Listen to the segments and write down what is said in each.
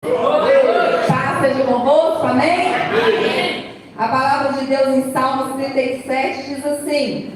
Paz seja convosco, amém? A palavra de Deus em Salmos 37 diz assim: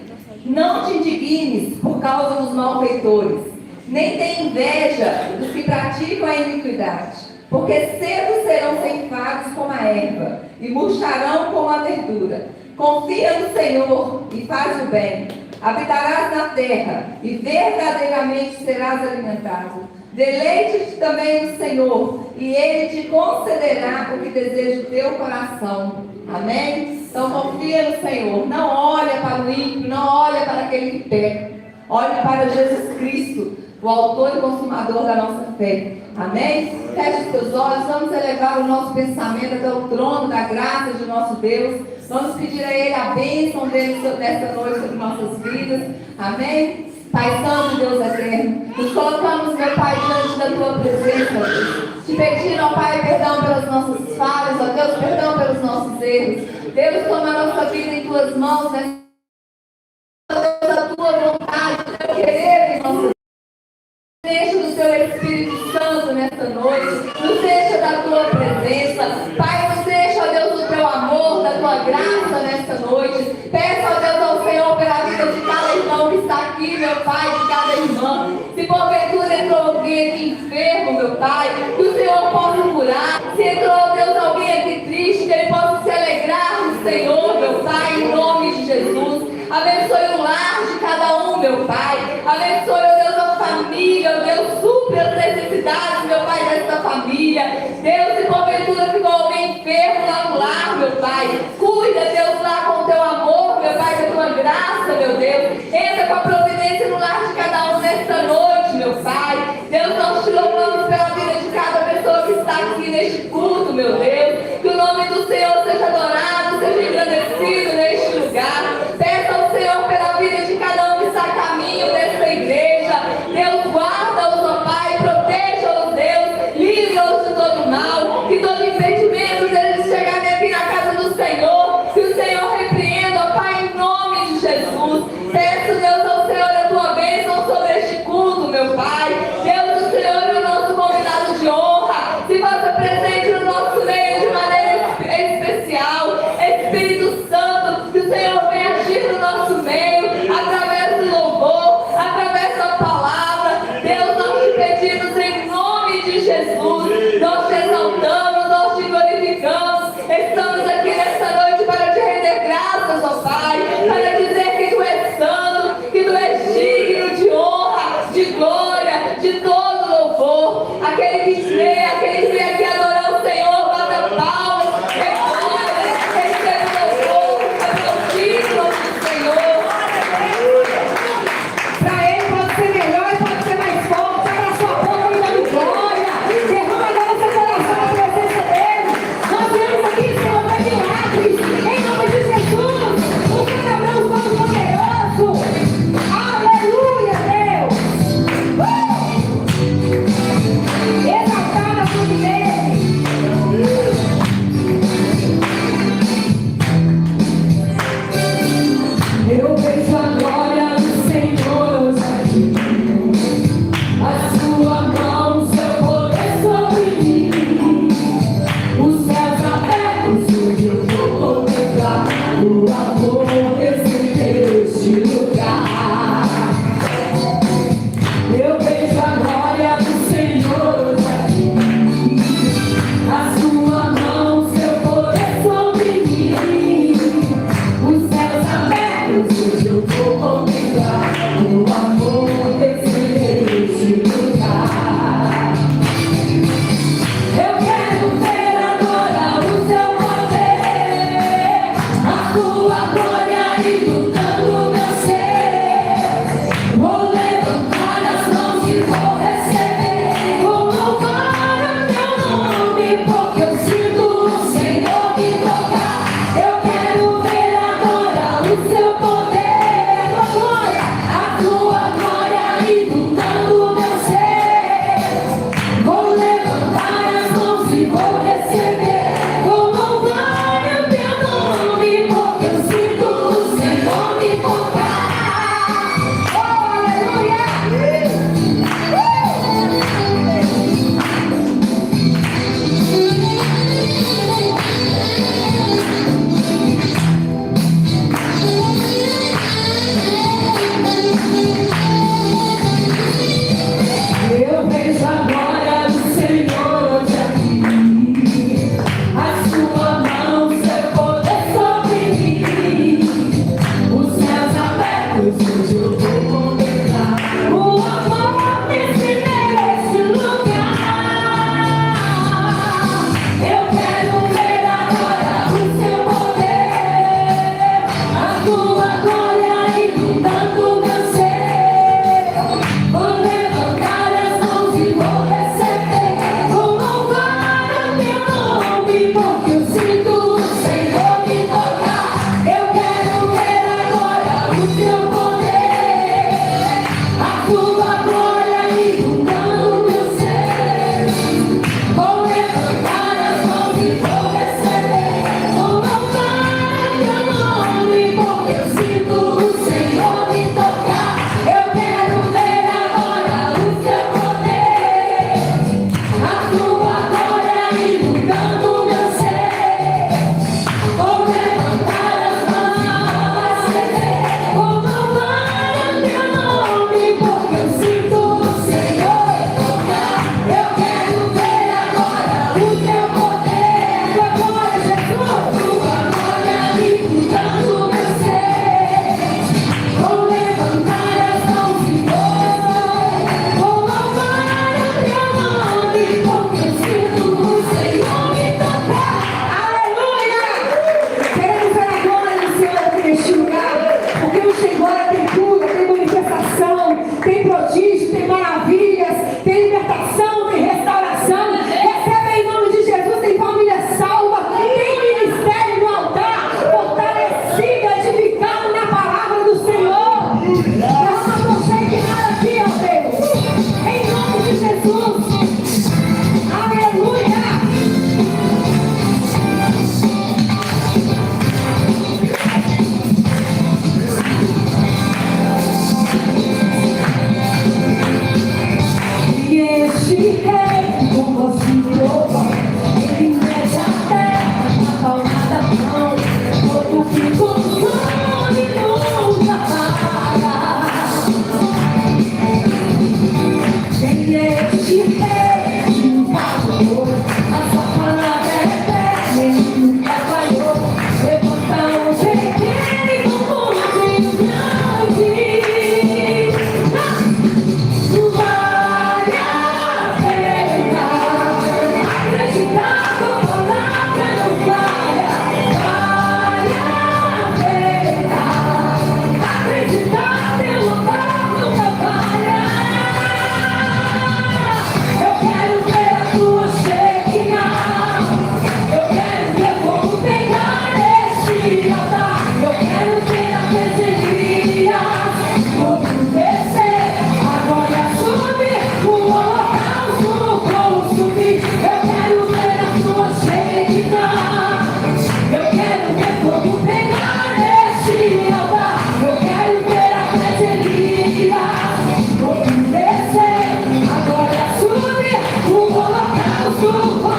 não te indignes por causa dos malfeitores, nem tenha inveja dos que praticam a iniquidade, porque cedo serão ceifados como a erva, e murcharão como a verdura. Confia no Senhor e faz o bem, habitarás na terra, e verdadeiramente serás alimentado. Deleite-te também no Senhor, e Ele te concederá o que deseja o teu coração. Amém? Então confia no Senhor. Não olha para o ímpio, não olha para aquele que peca. Olhe para Jesus Cristo, o autor e consumador da nossa fé. Amém? Feche os teus olhos, vamos elevar o nosso pensamento até o trono da graça de nosso Deus. Vamos pedir a Ele a bênção dele nesta noite sobre nossas vidas. Amém? Pai Santo, Deus eterno, nos colocamos, meu Pai, diante da Tua presença, Deus. Te pedindo, ó Pai, perdão pelas nossas falhas, ó Deus, perdão pelos nossos erros. Deus, toma a nossa vida em Tuas mãos, né? Deus, a Tua vontade, o Teu querer em nossas vidas. Deixa do Teu Espírito Santo nesta noite, nos deixa da Tua presença. Pai, nos deixa, ó Deus, do Teu amor, da Tua graça nesta noite. Peça, ó Deus, ao Senhor pela vida de cada irmão que está aqui, meu Pai, de cada irmã. Se porventura entrou alguém aqui enfermo, meu Pai, que o Senhor possa curar. Se entrou, Deus, alguém aqui triste, que ele possa se alegrar no Senhor, meu Pai, em nome de Jesus. Abençoe o lar de cada um, meu Pai. Abençoe, ó Deus, a família, ó Deus, supre as necessidades, meu Pai, desta família. Deus, se porventura ficou alguém enfermo lá no lar, meu Pai, cuida, Deus, lá com o Teu amor, meu Pai, com a Tua graça, meu Deus. Entra com a providência no lar de cada um nesta noite, meu Pai. Deus, nós te louvamos pela vida de cada pessoa que está aqui neste culto, meu Deus. Que o nome do Senhor seja adorado, seja engrandecido neste lugar. Peça ao Senhor pela vida de cada um que está a caminho desta igreja. Deus, guarda-os, ó Pai, proteja-os, Deus, livra-os de todo mal, que todo impedimento deles chegarem aqui na casa do Senhor, que o Senhor repreenda, ó Pai, em nome de Jesus. Peço, Deus, ao Senhor a Tua bênção sobre este culto, meu Pai. Deus, o Senhor é o nosso convidado de honra, se faça presente no nosso meio de maneira especial.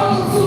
Senhor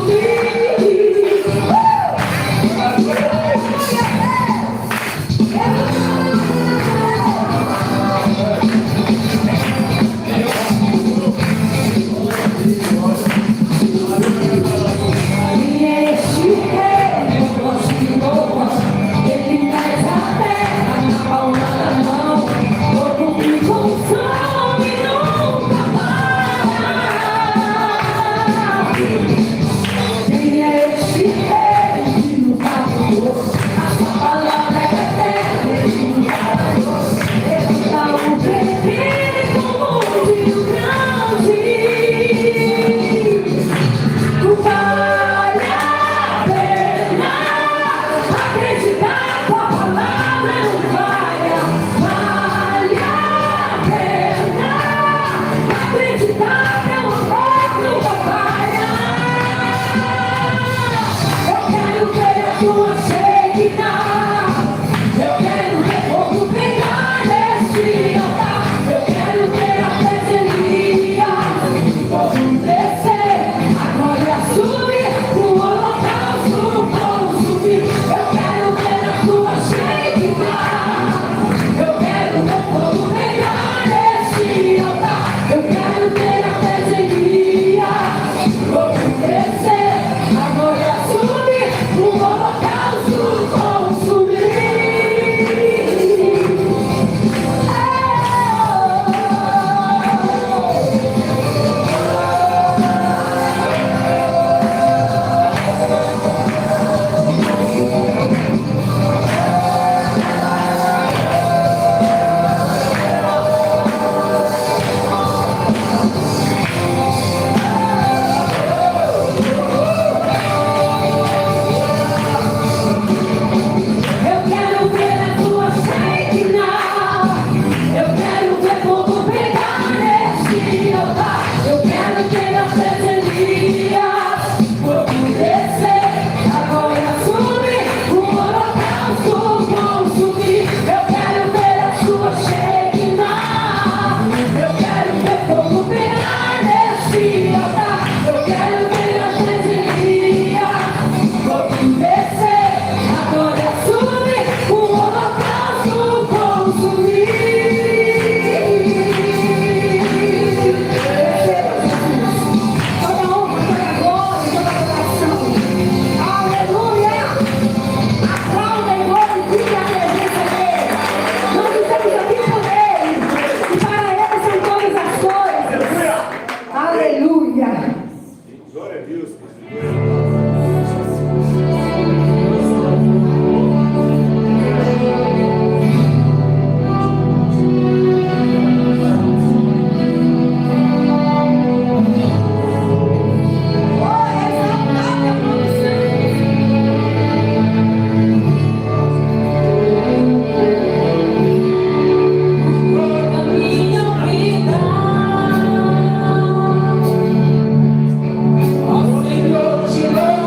te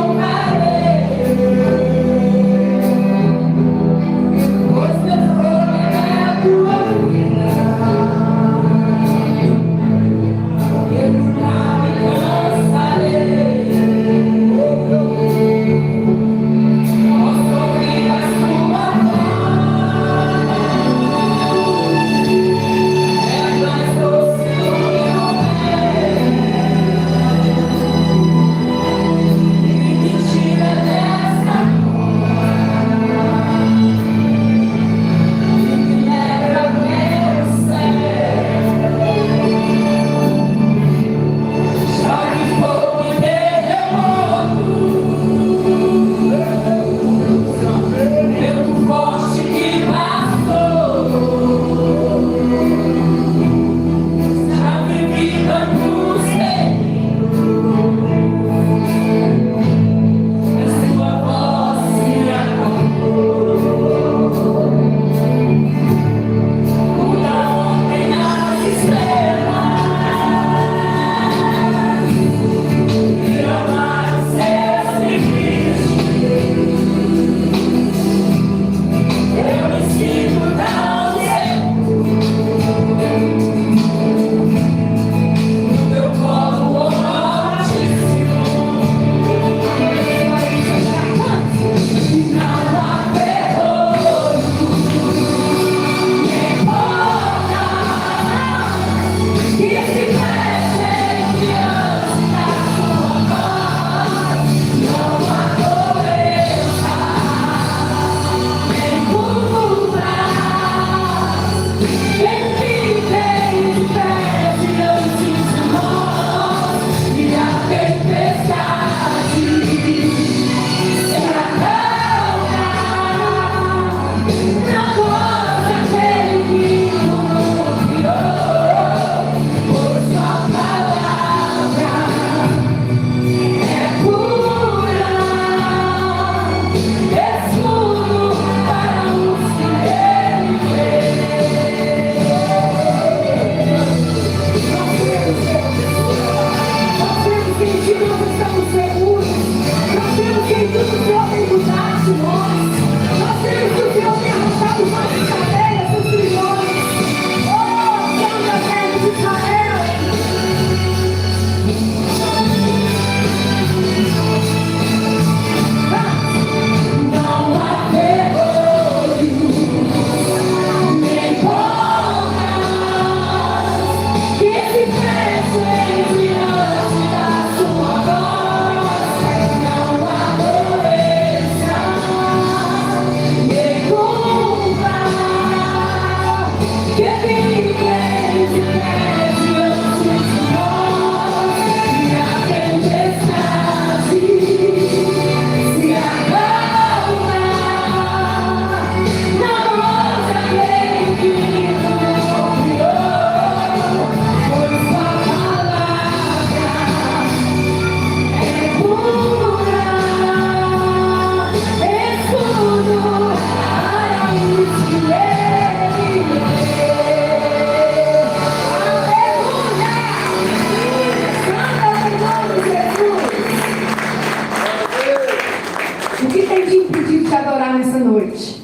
adorar nessa noite.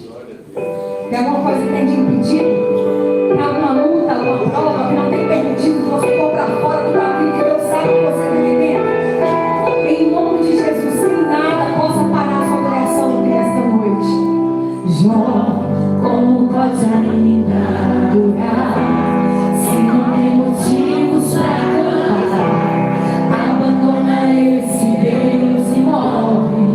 Tem alguma coisa que tem te impedido? Tem alguma luta, alguma prova que não tem permitido que você for para fora do caminho que Deus sabe que você tem dentro? Em nome de Jesus, que nada possa parar a sua adoração aqui nesta noite. Jó, como pode ainda adorar se não tem motivos para cantar? Abandona esse Deus e morre.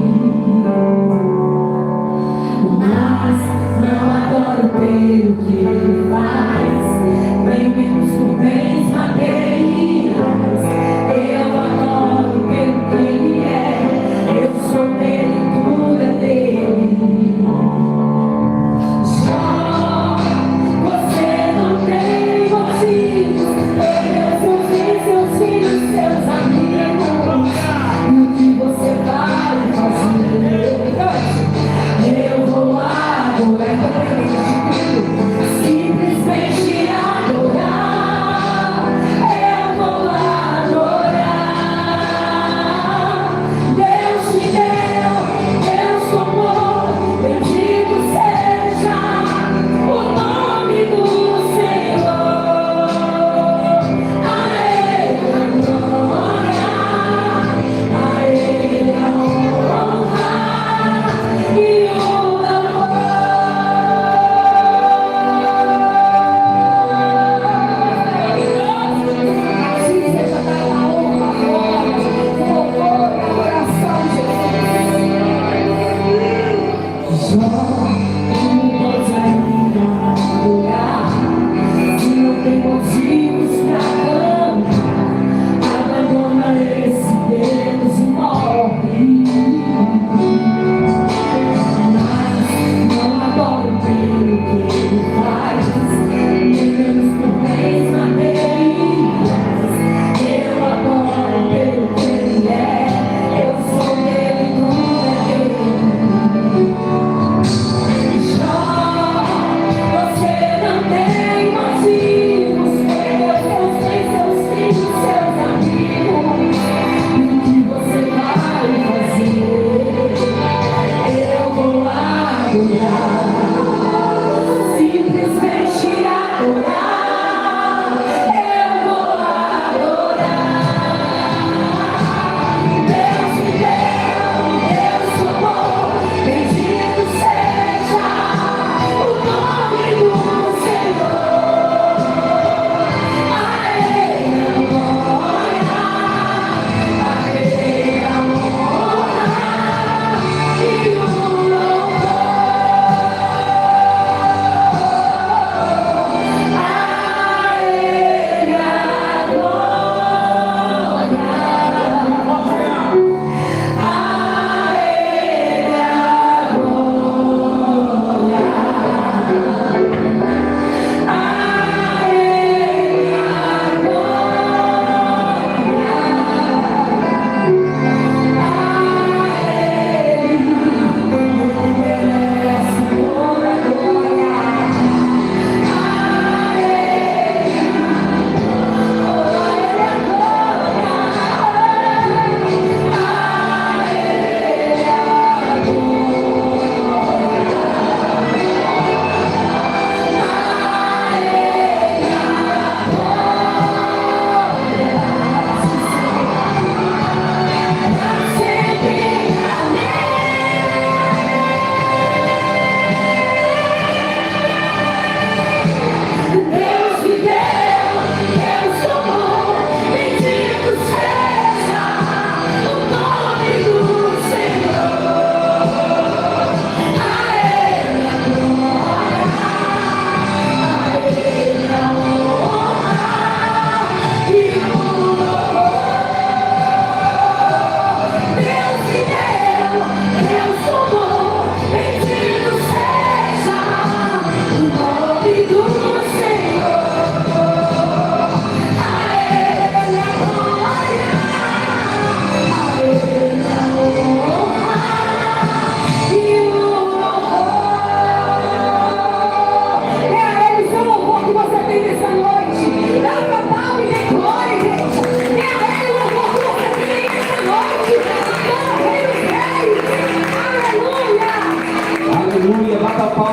Mas não adoro pelo que ele faz, nem menos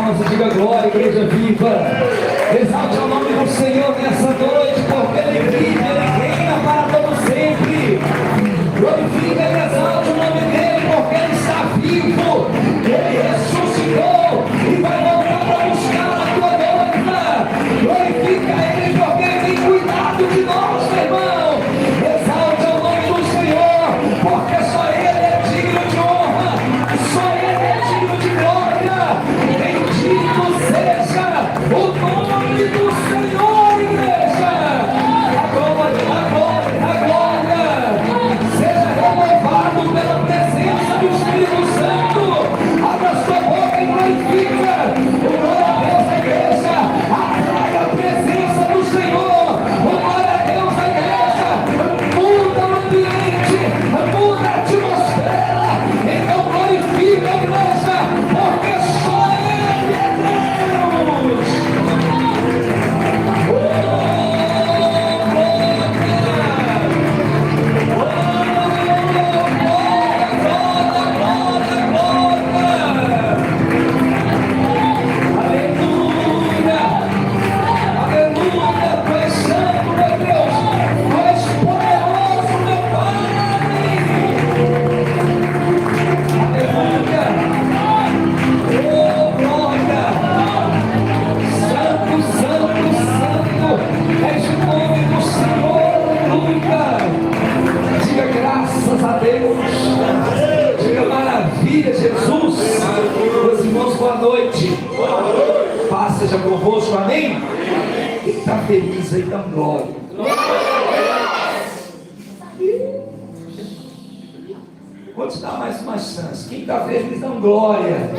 palmas e diga glória, igreja viva. Exalte o nome do Senhor nessa noite, porque Ele vive, Ele reina para todo sempre. Glorifica e exalte o nome dEle, porque Ele está vivo. Ele ressuscitou e vai voltar para buscar a tua noiva. Glorifica Ele, porque Ele tem cuidado de nós, meu irmão. Exalte o nome do Senhor, porque só Ele é digno de honra, só Ele é digno de glória. Bendito seja o nome do Senhor, igreja. A glória, a glória, a glória. Seja renovado pela presença do Espírito Santo. Abra sua boca e glorifica o glória a Deus, a igreja. Atrai a presença do Senhor. O glória a Deus, a igreja. Muda o ambiente, muda a atmosfera. Então glorifica a igreja, porque só Ele é Deus. Diga graças a Deus. Diga maravilha, Jesus. Meus irmãos, boa noite. Paz seja convosco, amém? Quem está feliz aí, dá glória. Vou te dar mais uma chance. Quem está feliz, dá glória.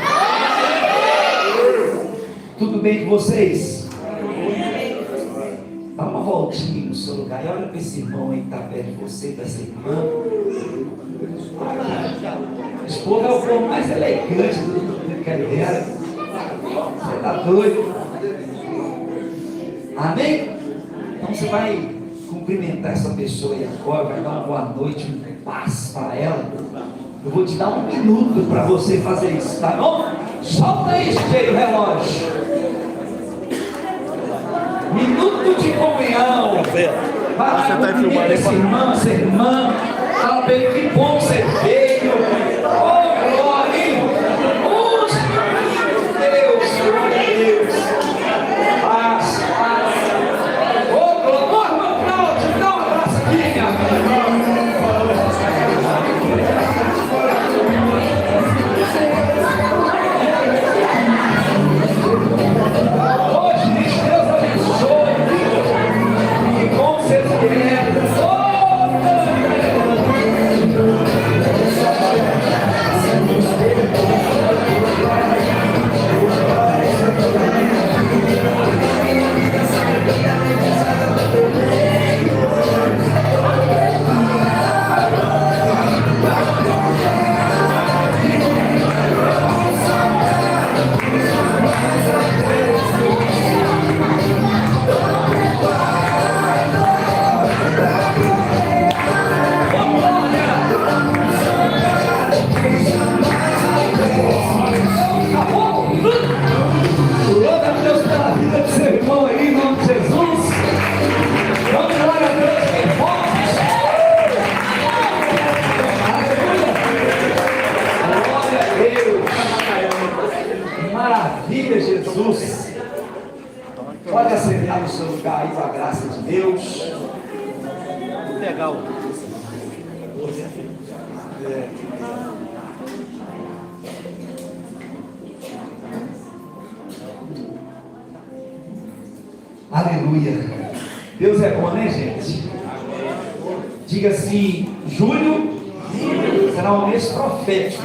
Tudo bem com vocês? Dá uma voltinha no seu lugar e olha para esse irmão aí que está perto de você, para essa irmã. Esse povo é o povo mais elegante do que ele era. Você está doido? Amém? Então você vai cumprimentar essa pessoa aí agora, vai dar uma boa noite, um paz para ela. Eu vou te dar 1 minuto para você fazer isso, tá bom? Solta aí, cheio o relógio. Minuto de comunhão. Vai lá, cumprimenta esse irmão, essa irmã. Fala bem, que bom que você veio. Oh, glória, hein? Oh, Deus, glória a Deus. Paz, paz. Oh, glória, irmão Cláudio, dá um abraço aqui, minha Maravilha, Jesus. Pode assentar no seu lugar aí com a graça de Deus. Legal. Aleluia. Deus é bom, né, gente? Diga assim: julho será um mês profético,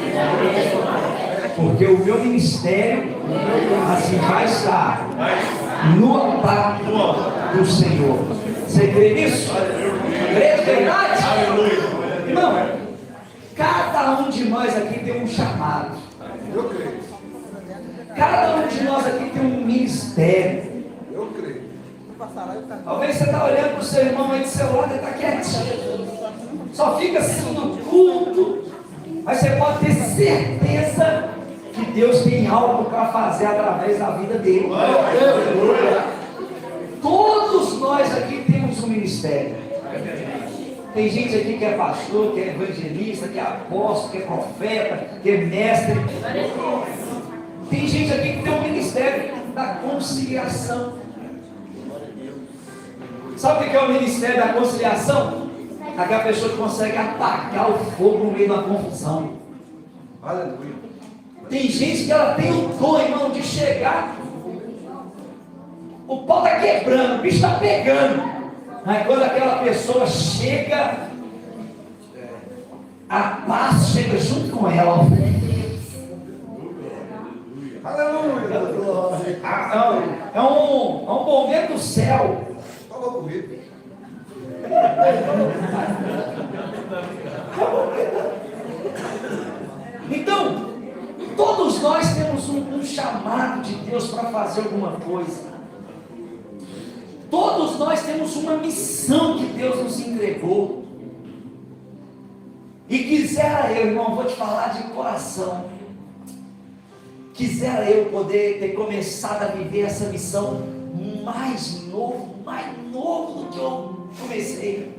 porque o meu ministério assim vai estar no altar do Senhor. Você crê nisso? Crê de verdade? Irmão, cada um de nós aqui tem um chamado. Cada um de nós aqui tem um ministério. Talvez você está olhando para o seu irmão aí do seu lado e está quietinho. Só fica assim no culto. Mas você pode ter certeza que Deus tem algo para fazer através da vida dele. Todos nós aqui temos um ministério. Tem gente aqui que é pastor, que é evangelista, que é apóstolo, que é profeta, que é mestre. Tem gente aqui que tem um ministério da conciliação. Sabe o que é o ministério da conciliação? Aquela pessoa que consegue apagar o fogo no meio da confusão. Aleluia. Tem gente que ela tem o dom, irmão, de chegar. O pau está quebrando, o bicho está pegando. Mas quando aquela pessoa chega, a paz chega junto com ela. Aleluia. É um bombeiro do céu. Fala comigo. Então, todos nós temos um chamado de Deus para fazer alguma coisa. Todos nós temos uma missão que Deus nos entregou. E quisera eu, irmão, vou te falar de coração. Quisera eu poder ter começado a viver essa missão mais novo do que eu comecei.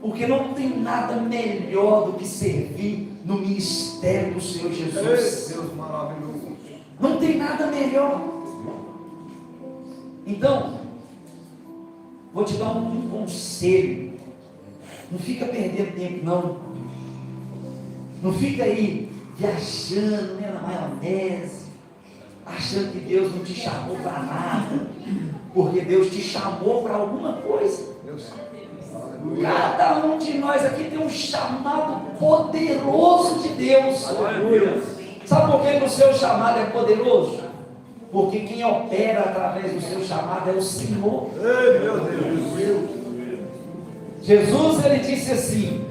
Porque não tem nada melhor do que servir no ministério do Senhor Jesus. Deus maravilhoso. Não tem nada melhor. Então, vou te dar um conselho. Não fica perdendo tempo, não. Não fica aí viajando, né, na maionese, achando que Deus não te chamou para nada. Porque Deus te chamou para alguma coisa. Cada um de nós aqui tem um chamado poderoso de Deus. Sabe por que o seu chamado é poderoso? Porque quem opera através do seu chamado é o Senhor. Ei, meu Deus. Jesus, ele disse assim: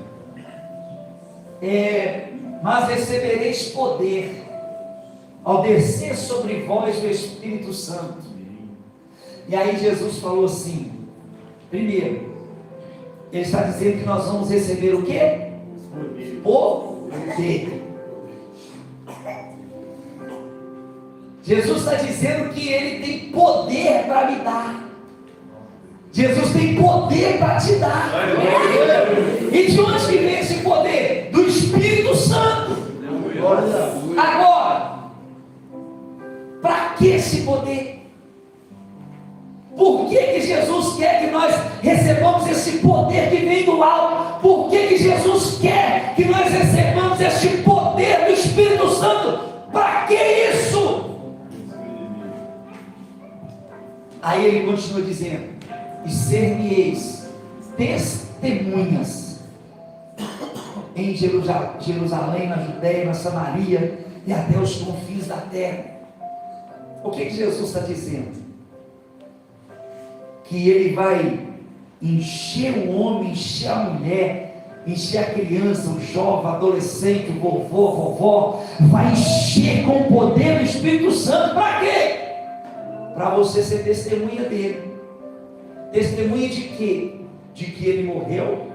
mas recebereis poder ao descer sobre vós o Espírito Santo. E aí Jesus falou assim: primeiro, ele está dizendo que nós vamos receber o quê? Poder. Jesus está dizendo que Ele tem poder para me dar. Jesus tem poder para te dar. E de onde que vem esse poder? Do Espírito Santo. Agora, para que esse poder? Por que Jesus quer que nós recebamos esse poder que vem do alto? Por que Jesus quer que nós recebamos esse poder do Espírito Santo? Para que isso? Aí ele continua dizendo: e ser-me-eis testemunhas em Jerusalém, na Judéia, na Samaria e até os confins da terra. O que Jesus está dizendo? Que ele vai encher o homem, encher a mulher, encher a criança, o jovem, o adolescente, o vovô, a vovó, vai encher com o poder do Espírito Santo. Para quê? Para você ser testemunha dele. Testemunha de quê? De que ele morreu,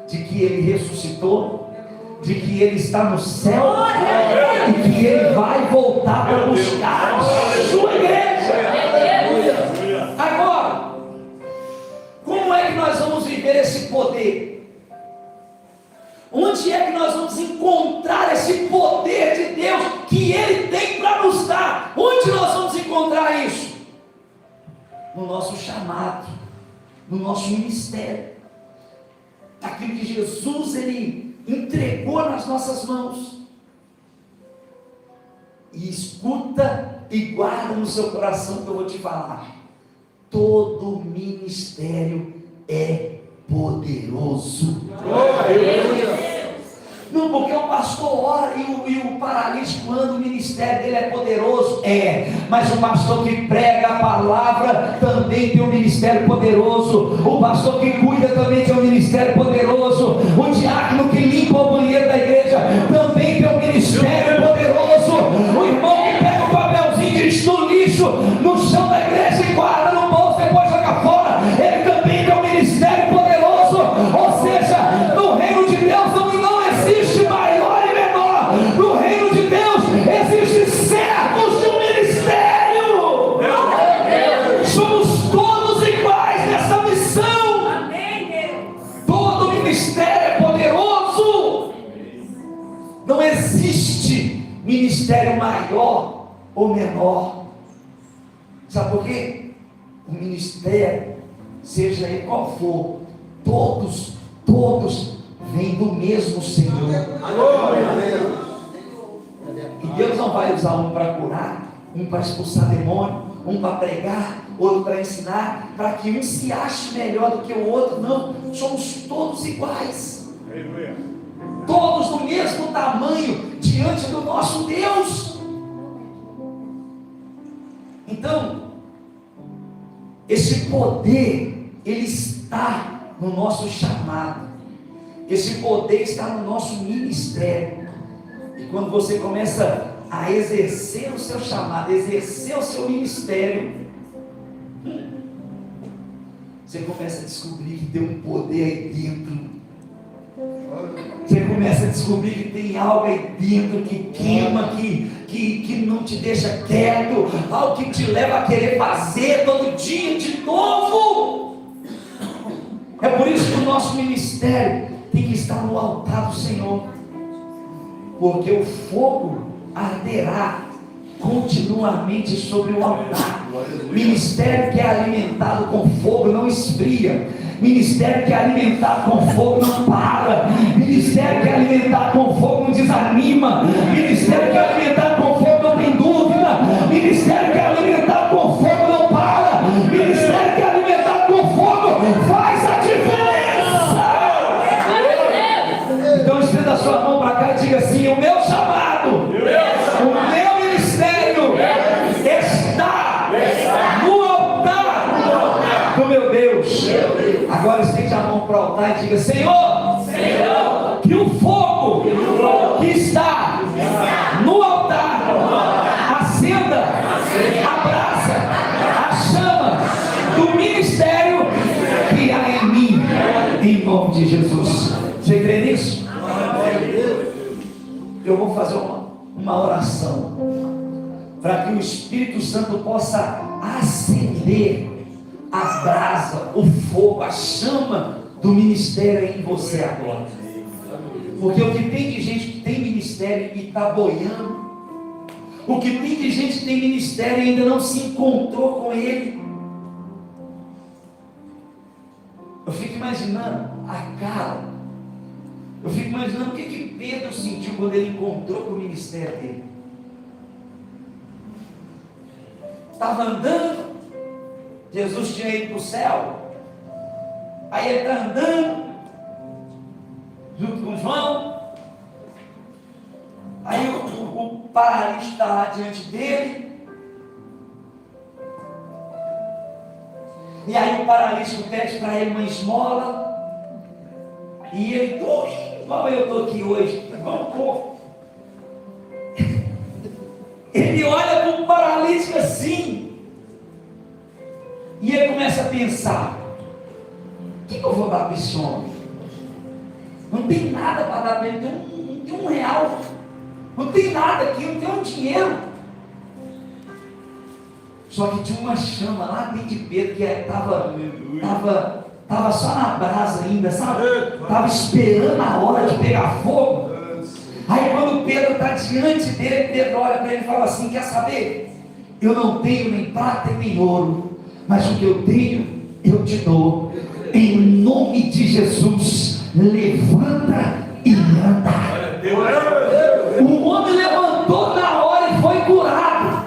de que ele ressuscitou, de que ele está no céu e que ele vai voltar para buscar a sua igreja. Agora, como é que nós vamos viver esse poder? Onde é que nós vamos encontrar esse poder de Deus que Ele tem para nos dar? Onde nós vamos encontrar isso? No nosso chamado, no nosso ministério. Aquilo que Jesus Ele entregou nas nossas mãos. E escuta e guarda no seu coração que eu vou te falar. Todo ministério é poderoso. Não, porque o pastor ora e o paralítico anda, o ministério dele é poderoso. Mas o pastor que prega a palavra também tem um ministério poderoso. O pastor que cuida também tem um ministério poderoso. O diácono que limpa o banheiro da igreja também tem um ministério poderoso. O irmão que pega o papelzinho e diz no lixo, no chão da igreja e guarda no bolso, depois joga fora, ele também tem um ministério poderoso. Ou seja, no reino de Deus não existe maior e menor. No reino de Deus existe ministério maior ou menor. Sabe por quê? O ministério, seja ele qual for, todos vêm do mesmo Senhor. E Deus não vai usar um para curar, um para expulsar demônio, um para pregar, outro para ensinar, para que um se ache melhor do que o outro. Não, somos todos iguais. Todos do mesmo tamanho diante do nosso Deus. Então, esse poder, ele está no nosso chamado. Esse poder está no nosso ministério. E quando você começa a exercer o seu chamado, exercer o seu ministério, você começa a descobrir que tem um poder aí dentro. Você começa a descobrir que tem algo aí dentro que queima, que não te deixa quieto, algo que te leva a querer fazer todo dia de novo. É por isso que o nosso ministério tem que estar no altar do Senhor, porque o fogo arderá continuamente sobre o altar. Ministério que é alimentado com fogo não esfria. Ministério que é alimentado com fogo não para. Ministério que é alimentado com fogo não desanima. Ministério que é alimentado com fogo não tem dúvida. Ministério que é alimentado com fogo não para. Ministério que é alimentado com fogo faz a diferença. Então estenda a sua mão para cá e diga assim: o meu chamado, o meu ministério está no altar do meu Deus. Agora estende a mão para o altar e diga: Senhor, que o fogo que está no altar acenda, abraça a chama do ministério que há em mim, em nome de Jesus. Você crê nisso? Eu vou fazer uma oração para que o Espírito Santo possa acender a brasa, o fogo, a chama do ministério em você agora. Porque o que tem de gente que tem ministério e está boiando, o que tem de gente que tem ministério e ainda não se encontrou com ele. Eu fico imaginando a cara, eu fico imaginando o que Pedro sentiu quando ele encontrou com o ministério dele. Estava andando, Jesus tinha ido para o céu, aí ele está andando junto com João, aí o paralítico está lá diante dele, e aí o paralítico pede para ele uma esmola, e ele, igual eu estou aqui hoje, vamos pôr. Ele olha para o paralítico assim, e ele começa a pensar: o que eu vou dar para esse homem? Não tem nada para dar para ele, não tem um real, não tem nada aqui, não tem um dinheiro. Só que tinha uma chama lá dentro de Pedro que estava só na brasa ainda, sabe? Estava esperando a hora de pegar fogo. Aí quando Pedro está diante dele, Pedro olha para ele e fala assim: quer saber? Eu não tenho nem prata e nem ouro, mas o que eu tenho, eu te dou. Em nome de Jesus, levanta e anda. O homem levantou na hora e foi curado.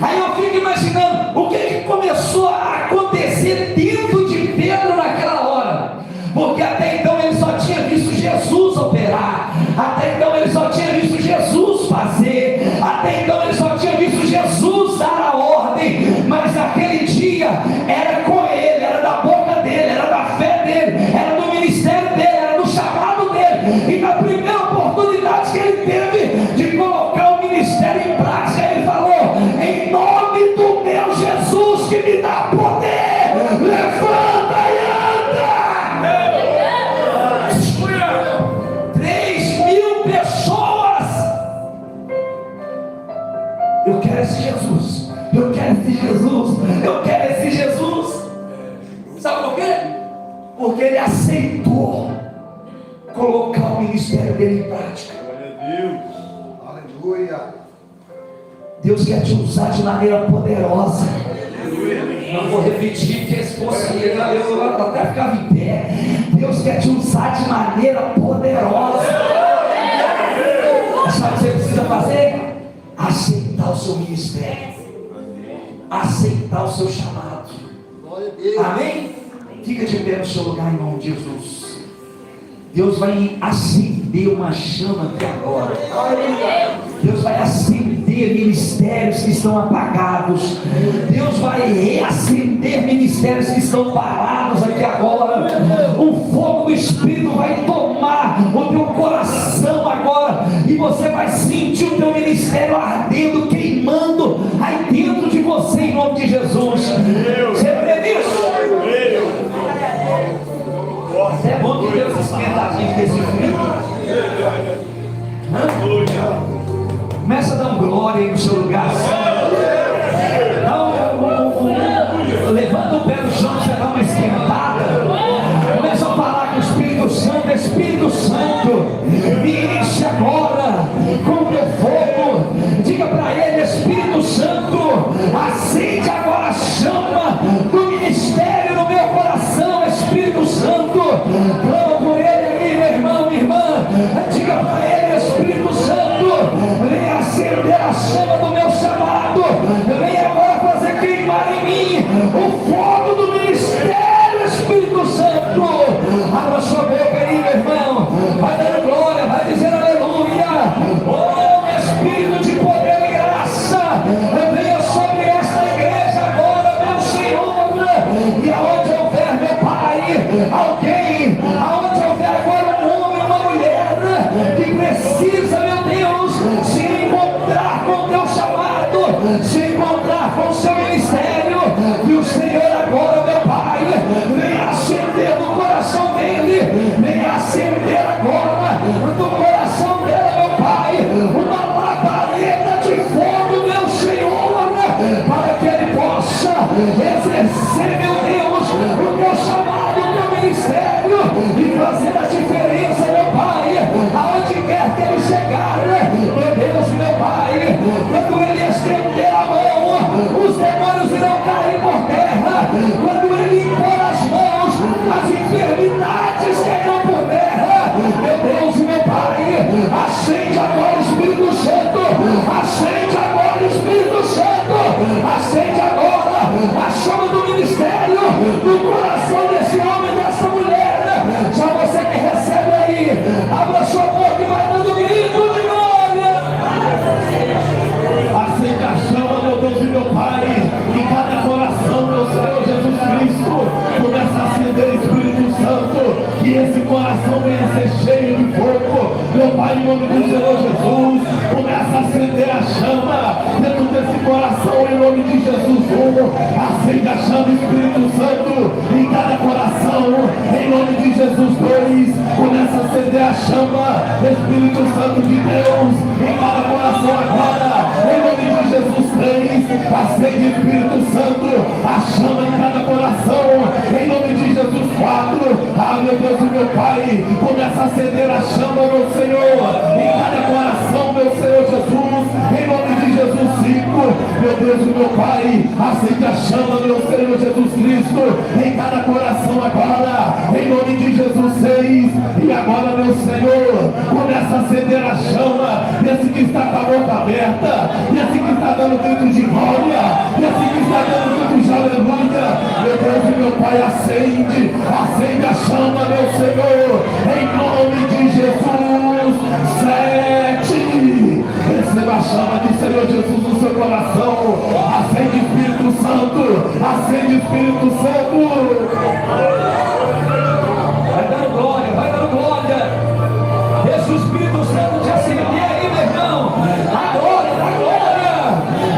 Aí eu fico imaginando o que começou a acontecer dentro de Pedro naquela hora. Porque até então ele só tinha visto Jesus operar, até então ele só tinha visto Jesus fazer, até então ele só tinha visto Jesus dar a ordem. Mas aquele dia era com ele, era da boca dele, era da fé dele, era do ministério dele, era do chamado dele. E na primeira oportunidade que ele teve de colocar o ministério em prática, ele falou: em nome do meu Jesus que me dá poder, levanta e anda. 3.000 pessoas. Eu quero esse Jesus, eu quero esse Jesus, eu quero esse Jesus. Sabe por quê? Porque ele aceitou colocar o ministério dele em prática. Glória a Deus. Aleluia. Deus quer te usar de maneira poderosa. Não vou repetir, porque se fosse eu até ficava em pé. Deus quer te usar de maneira poderosa. Sabe o que você precisa fazer? Aceitar o seu ministério, aceitar o seu chamado. Amém? Fica de pé no seu lugar em nome de Jesus. Deus vai acender uma chama aqui agora. Deus vai acender ministérios que estão apagados. Deus vai reacender ministérios que estão parados aqui agora. O fogo do Espírito vai tomar o teu coração agora. E você vai sentir o teu ministério ardendo, queimando aí dentro de você em nome de Jesus. Você crê nisso? É bom que Deus esquenta a gente desse frio. Começa a dar glória aí no seu lugar. Levanta o pé no chão, você dá uma esquentada. Começa a falar com o Espírito Santo. Espírito Santo, me enche agora com o teu fogo. Diga para ele: Espírito Santo, acende agora a chama do ministério no meu coração. Espírito Santo, clama por ele aí, meu irmão, minha irmã. Diga para ele: Espírito Santo, venha acender a chama do meu chamado. Venha agora fazer queimar em mim o fogo do ministério. Espírito Santo, abra sua boca aí, meu irmão. Vai dando glória, vai dizer aleluia. Oh, Espírito de poder e graça, venha sobre esta igreja agora, meu Senhor. E aonde houver, meu Pai, alguém, aonde houver agora um homem, uma mulher que precisa, meu Deus, se encontrar com o teu chamado, se encontrar com o seu ministério, e o Senhor agora, meu Pai, venha acender no coração dele, venha acender agora no coração dela, meu Pai, uma labareda de fogo, meu Senhor, para que ele possa exercer, meu Deus, o teu chamado, o teu ministério, e fazer a diferença, meu Pai, aonde quer que ele chegar, meu Deus, meu Pai. Quando ele estender a mão, os demônios irão cair por terra. Quando ele impor as mãos, as enfermidades cairão por terra. Meu Deus, meu Pai, acende agora o Espírito Santo, acende agora o Espírito Santo, acende agora a chama do ministério no coração desse homem e dessa mulher. Já você que recebe aí, abra sua boca e vai dando grito de glória. Acende a chama, meu Deus e meu Pai, em cada coração, meu Senhor Jesus Cristo. Começa a acender, Espírito Santo, que esse coração venha ser cheio de fogo, meu Pai, em nome do Senhor Jesus. Começa a acender a chama dentro desse coração, em nome de Jesus. Acende a chama, Espírito Santo, em cada coração, em nome de Jesus. Começa a acender a chama, Espírito Santo de Deus, em cada coração agora, em nome de Jesus. Acende, Espírito Santo, a chama em cada coração, em nome de Jesus. Ah, meu Deus e meu Pai, começa a acender a chama, meu Senhor, em cada coração, meu Senhor Jesus, em nome de Jesus. Meu Deus e meu Pai, acende a chama, meu Senhor Jesus Cristo, em cada coração agora, em nome de Jesus. E agora, meu Senhor, começa a acender a chama desse que está com a boca aberta, desse que está dando grito de glória, desse que está dando grito de aleluia. Meu Deus e meu Pai, acende a chama, meu Senhor, em nome de Jesus. 7, receba a chama do Senhor Jesus no seu coração. Acende, Espírito Santo, acende, Espírito Santo. Vai dando glória, vai dando glória. Deixa o Espírito Santo te acender aí, meu irmão. A glória da glória.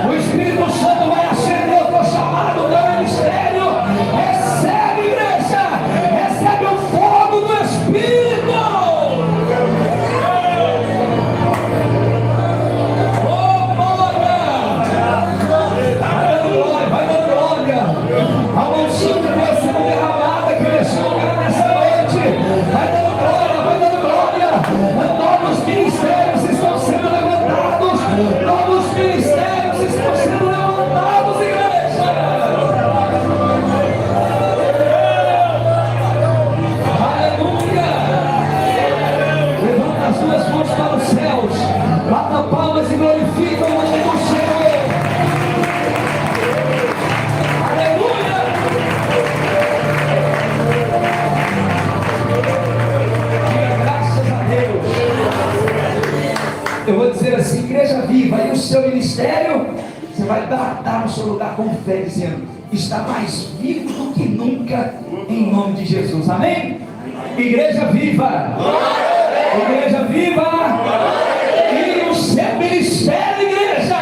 O Espírito Santo vai acender o teu chamado, o teu ministério. Recebe, igreja, recebe o fogo do Espírito. para os céus. Bata palmas e glorifica o nome do Senhor. Aleluia! Diga graças a Deus. Eu vou dizer assim, igreja viva, e o seu ministério, você vai dar no seu lugar com fé, dizendo, está mais vivo do que nunca, em nome de Jesus, amém? Igreja viva! Igreja viva! E o seu ministério, igreja,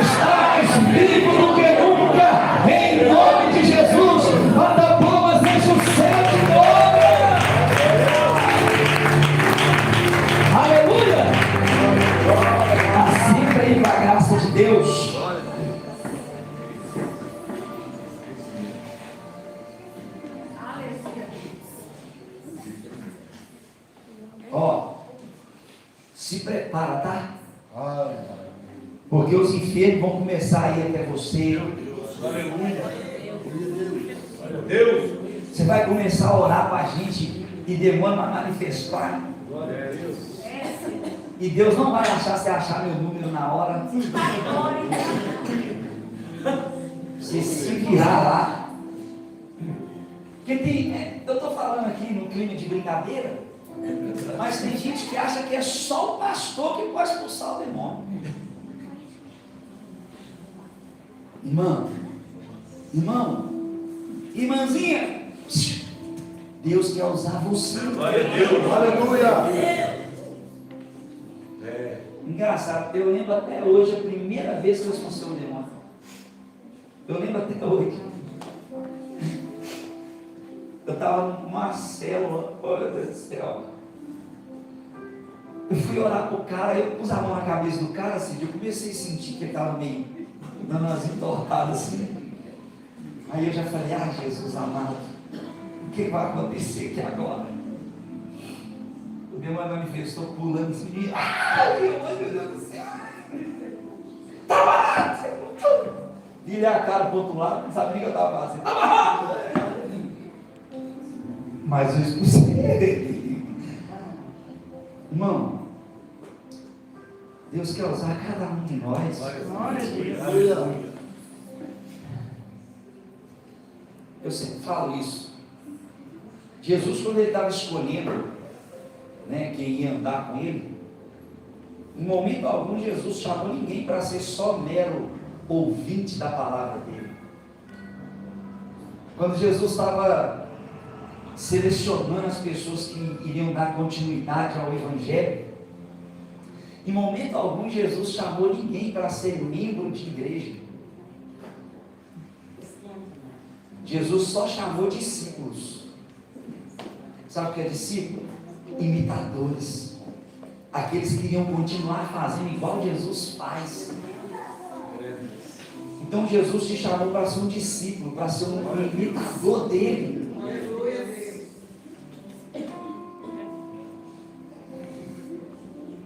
está mais vivo do que nunca, em nome de Jesus. Manda palmas, enche o céu de glória. Aleluia! Assim vem a graça de Deus. Ó, se prepara, tá? Porque os enfermos vão começar a ir até você. Deus. Você vai começar a orar para a gente e demônio vai manifestar. E Deus não vai achar você achar meu número na hora. Você se virar lá. Porque tem, eu estou falando aqui no clima de brincadeira, mas tem gente que acha que é só o pastor que pode expulsar o demônio. Irmão, irmãzinha, Deus quer usar você. Glória a Deus. Aleluia. Engraçado, eu lembro até hoje a primeira vez que eu expulsei um demônio. Eu lembro até hoje. Eu estava numa célula, olha Deus do céu. Eu fui orar pro cara, eu pus a mão na cabeça do cara, assim, eu comecei a sentir que ele estava meio dando umas entortadas assim. Aí eu já falei, Jesus amado, o que vai acontecer aqui agora? O demônio manifestou pulando assim, meu Deus do céu. Tá amarrado! Virei a cara pro outro lado, não sabia o que eu estava fazendo. Tá amarrado! Mas eu expulsei. Irmão, Deus quer usar cada um de nós. Eu sempre falo isso. Jesus, quando ele estava escolhendo, né, quem ia andar com ele, em momento algum Jesus chamou ninguém para ser só mero ouvinte da palavra dele. Quando Jesus estava selecionando as pessoas que iriam dar continuidade ao Evangelho, em momento algum Jesus chamou ninguém para ser membro de igreja. Jesus só chamou discípulos. Sabe o que é discípulo? Imitadores. Aqueles que iriam continuar fazendo igual Jesus faz. Então Jesus te chamou para ser um discípulo, para ser um imitador dele.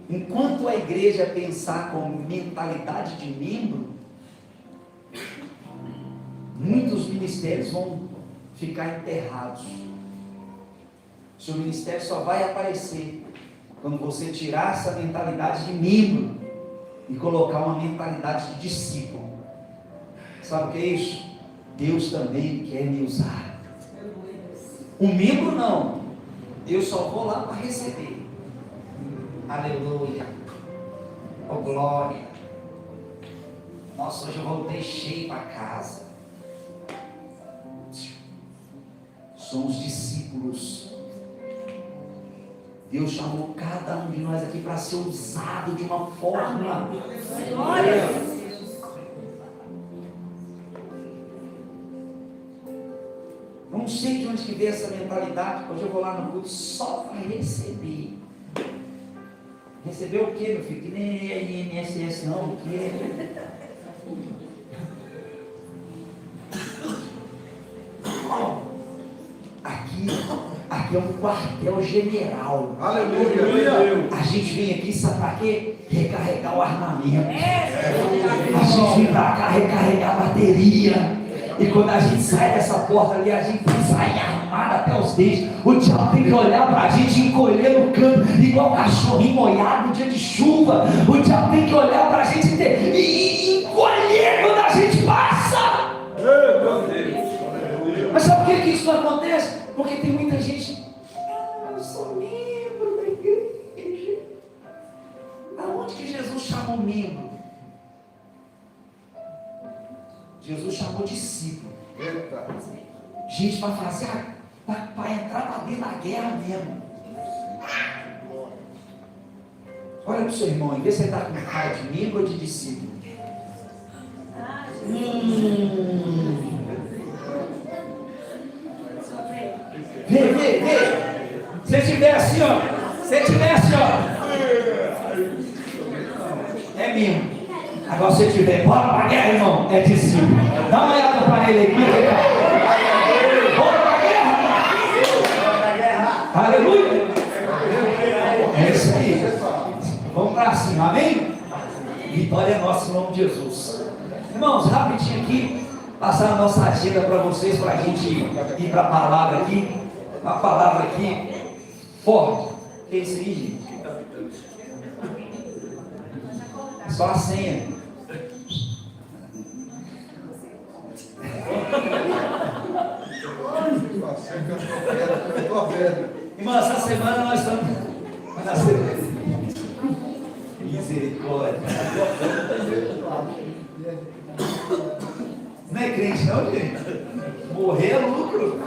Enquanto a igreja pensar com mentalidade de membro, muitos ministérios vão ficar enterrados. Seu ministério só vai aparecer quando você tirar essa mentalidade de membro e colocar uma mentalidade de discípulo. Sabe o que é isso? Deus também quer me usar. O membro não. Eu só vou lá para receber. Aleluia. Oh glória. Nossa, hoje eu voltei cheio para casa. Somos discípulos. Deus chamou cada um de nós aqui para ser usado de uma forma. Glória. Não sei de onde que veio essa mentalidade. Hoje eu vou lá no culto só para receber. Receber o que, meu filho? Que nem é INSS não, o que é? Aqui é um quartel general. Aleluia. A gente vem aqui, sabe para quê? Recarregar o armamento. A gente vem para cá recarregar a bateria. E quando a gente sai dessa porta ali, a gente sai armado. armada até os dentes. O diabo tem que olhar para a gente e encolher no canto, igual cachorrinho molhado no dia de chuva. O diabo tem que olhar para a gente e encolher quando a gente passa. Meu Deus. Mas sabe por que isso não acontece? Porque tem muita gente. Eu sou membro da igreja. Aonde que Jesus chamou membro? Jesus chamou discípulo. Eita. Gente para fazer, para entrar para dentro da guerra mesmo. Olha para o seu irmão e vê se ele está com cara de membro ou de discípulo. Vê. Se tiver assim, ó. É mesmo. Agora se tiver, bora pra guerra, irmão. É discípulo. Dá uma olhada para ele aqui. Bora pra guerra. Aleluia. É isso aí. Vamos pra cima, amém? Vitória é nossa em nome de Jesus. Irmãos, rapidinho aqui, passar a nossa agenda para vocês, para a gente ir para a palavra aqui. Uma palavra aqui forte. Que é isso aí, gente? Só a senha. Irmão, essa semana nós estamos. Misericórdia. Não é crente não, gente? Morrer é lucro.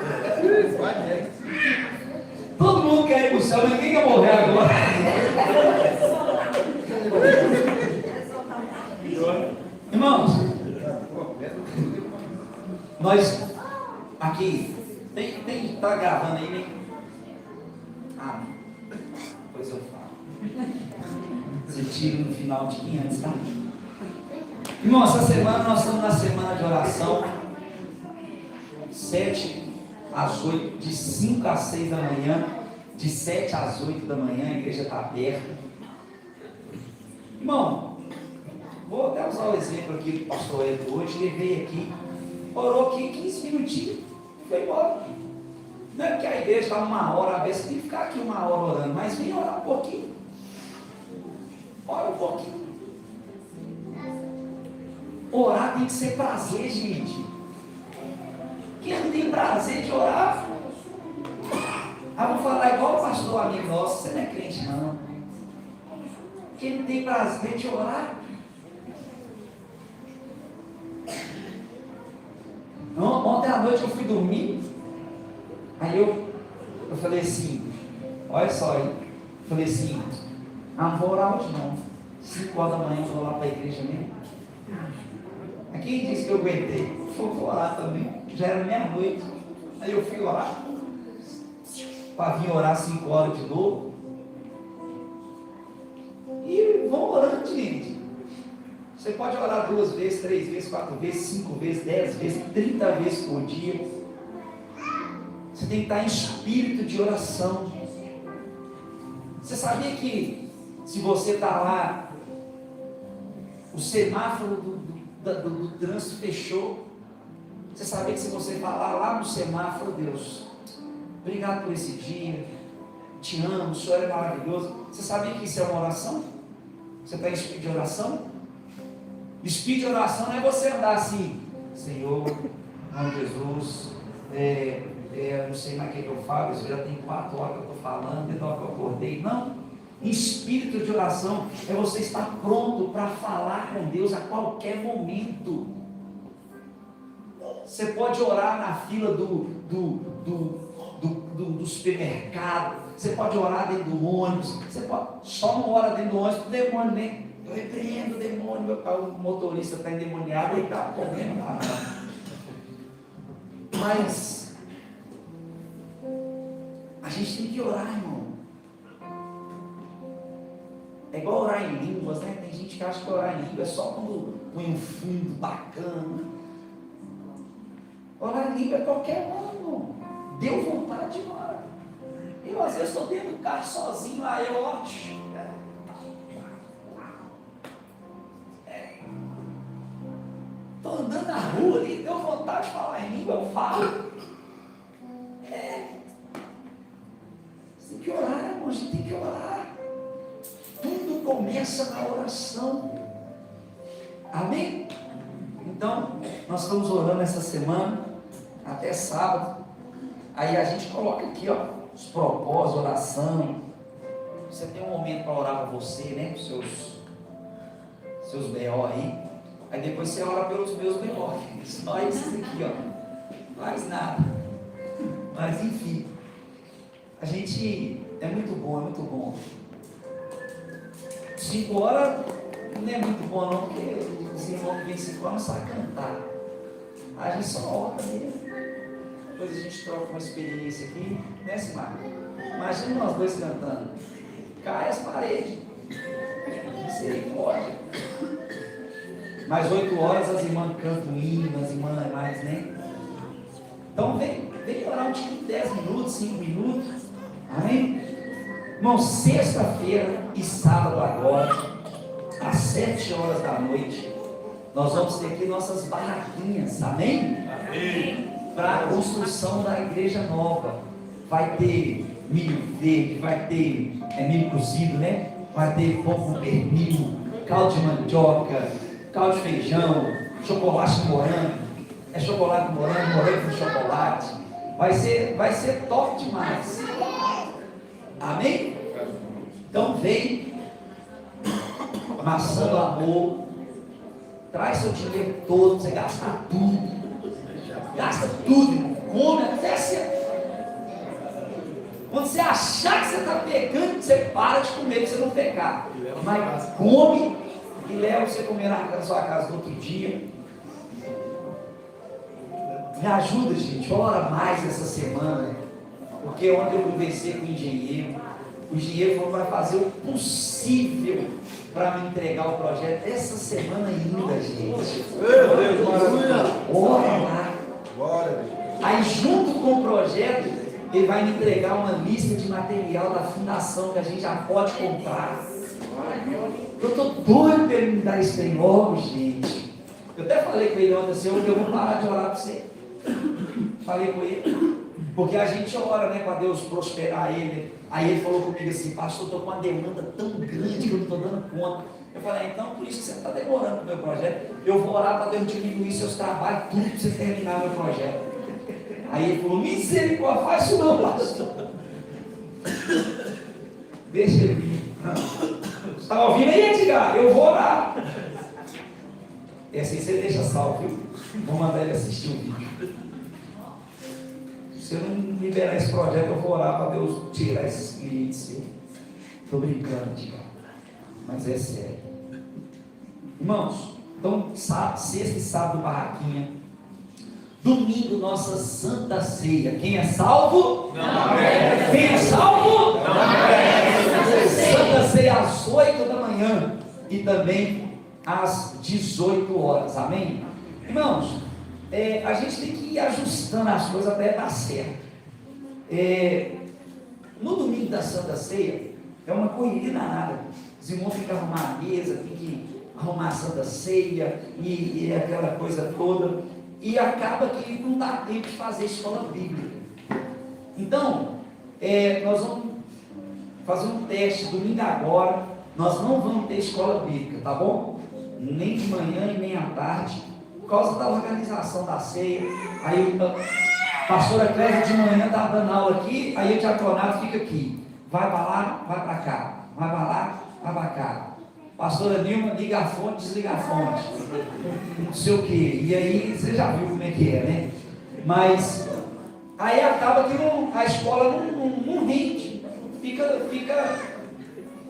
Todo mundo quer ir para o céu, mas ninguém quer morrer agora. Irmãos, nós aqui tá gravando aí, né? Ah, depois eu falo. Você tira no final de 500, tá? Irmão, essa semana nós estamos na semana de oração, 7 às 8, de 5 às 6 da manhã, de 7 às 8 da manhã, a igreja está aberta. Irmão, vou até usar o exemplo aqui do pastor Edu hoje. Ele veio aqui, orou aqui 15 minutinhos e foi embora. Não é porque a igreja está 1 hora, às vezes tem que ficar aqui 1 hora orando, mas vem orar um pouquinho. Ora um pouquinho. Orar tem que ser prazer, gente. Quem não tem prazer de orar? Vou falar igual o pastor amigo nosso, você não é crente não. Quem não tem prazer de orar? Ontem à noite eu fui dormir, aí eu falei assim, olha só aí, falei assim, não vou orar hoje não, 5 horas da manhã eu vou lá para a igreja mesmo. Quem disse que eu aguentei? Vou orar também, já era meia-noite, aí eu fui orar, para vir orar 5 horas de novo, e vão orando, gente. Você pode orar 2 vezes, 3 vezes, 4 vezes, 5 vezes, 10 vezes, 30 vezes por dia. Você tem que estar em espírito de oração. Você sabia que se você está lá, o semáforo do trânsito fechou? Você sabia que se você falar lá no semáforo, Deus, obrigado por esse dia, te amo, o Senhor é maravilhoso. Você sabia que isso é uma oração? Você está em espírito de oração? Espírito de oração não é você andar assim, Senhor, em nome de Jesus, não sei mais o que eu falo, isso já tem 4 horas que eu estou falando, desde a hora que eu acordei. Não, espírito de oração é você estar pronto para falar com Deus a qualquer momento. Você pode orar na fila do supermercado, você pode orar dentro do ônibus, você pode, só não ora dentro do ônibus do demônio, né? Eu repreendo o demônio, o motorista está endemoniado e está correndo lá. Mas a gente tem que orar, irmão. É igual orar em línguas, né? Tem gente que acha que orar em línguas é só quando põe um fundo bacana. Orar em língua é qualquer um, irmão. Deu vontade de orar. Eu às vezes estou dentro do carro sozinho, lá eu oro. Estou andando na rua ali, deu vontade de falar em língua, eu falo. começa na oração. Amém? Então, nós estamos orando essa semana, até sábado. Aí a gente coloca aqui, ó, os propósitos, oração. Você tem um momento para orar para você, né? Os seus B.O. aí. Aí depois você ora pelos meus B.O. Só esses aqui, ó. Faz nada. Mas enfim. A gente é muito bom, é muito bom. 5 horas não é muito bom não, porque os irmãos que vêm 5 horas não sabem cantar. A gente só ora mesmo. Depois a gente troca uma experiência aqui, né, Simar? Imagina nós dois cantando. Cai as paredes. Misericórdia. Mais 8 horas as irmãs cantam hino, as irmãs mais, né? Então vem orar um tipo de 10 minutos, 5 minutos. Amém? Irmão, sexta-feira e sábado agora, às 7 horas da noite, nós vamos ter aqui nossas barraquinhas, amém? Amém. Para a construção da igreja nova. Vai ter milho verde, vai ter milho cozido, né? Vai ter pão com pernil, caldo de mandioca, caldo de feijão, chocolate com morango. É chocolate com morango, morango com chocolate. Vai ser top demais. Amém? Então vem, maçã do amor, traz seu dinheiro todo, você gastar tudo. Gasta tudo, irmão. Come até você. Quando você achar que você está pecando, você para de comer para você não pecar. Mas come e leva você comer na sua casa no outro dia. Me ajuda, gente. Ora mais essa semana. Porque ontem eu conversei com o engenheiro. O engenheiro falou que vai fazer o possível para me entregar o projeto essa semana ainda, gente. Meu Deus, maravilha. Ora lá. Glória a Deus. Aí junto com o projeto, ele vai me entregar uma lista de material da fundação que a gente já pode comprar. Eu estou doido para ele me dar isso aí logo, gente. Eu até falei com ele ontem assim, eu vou parar de orar para você. Falei com ele. Porque a gente ora, né, para Deus prosperar ele. Aí ele falou comigo assim, pastor, eu estou com uma demanda tão grande que eu não estou dando conta. Eu falei, então por isso que você está demorando o meu projeto. Eu vou orar para Deus diminuir seus trabalhos, tudo para você terminar meu projeto. Aí ele falou, misericórdia, faz isso não, pastor. Deixa ele vir. Você está ouvindo aí, Edgar? Eu vou orar. E assim você deixa salvo, viu? Vou mandar ele assistir o vídeo. Se eu não liberar esse projeto, eu vou orar para Deus tirar esses clientes seus. Estou brincando, Edgar. Mas é sério. Irmãos, então sexta e sábado barraquinha. Domingo nossa Santa Ceia. Quem é salvo? Não. Quem é salvo? Não. Santa Ceia às 8 da manhã e também às 18 horas. Amém? Irmãos, a gente tem que ir ajustando as coisas até dar certo. No domingo da Santa Ceia é uma correria danada. Os irmãos têm que arrumar a mesa, tem que arrumar a Santa Ceia e aquela coisa toda. E acaba que não dá tempo de fazer escola bíblica. Então, nós vamos fazer um teste domingo agora. Nós não vamos ter escola bíblica, tá bom? Nem de manhã e nem à tarde, por causa da organização da ceia. Aí a pastora Clésia de manhã está dando aula aqui, aí o diaconato fica aqui. Vai para lá, vai para cá. Vai para lá, vai para cá. Pastora Nilma, liga a fonte, desliga a fonte. Não sei o que. E aí, você já viu como é que é, né? Mas, aí acaba que a escola não rende. Fica.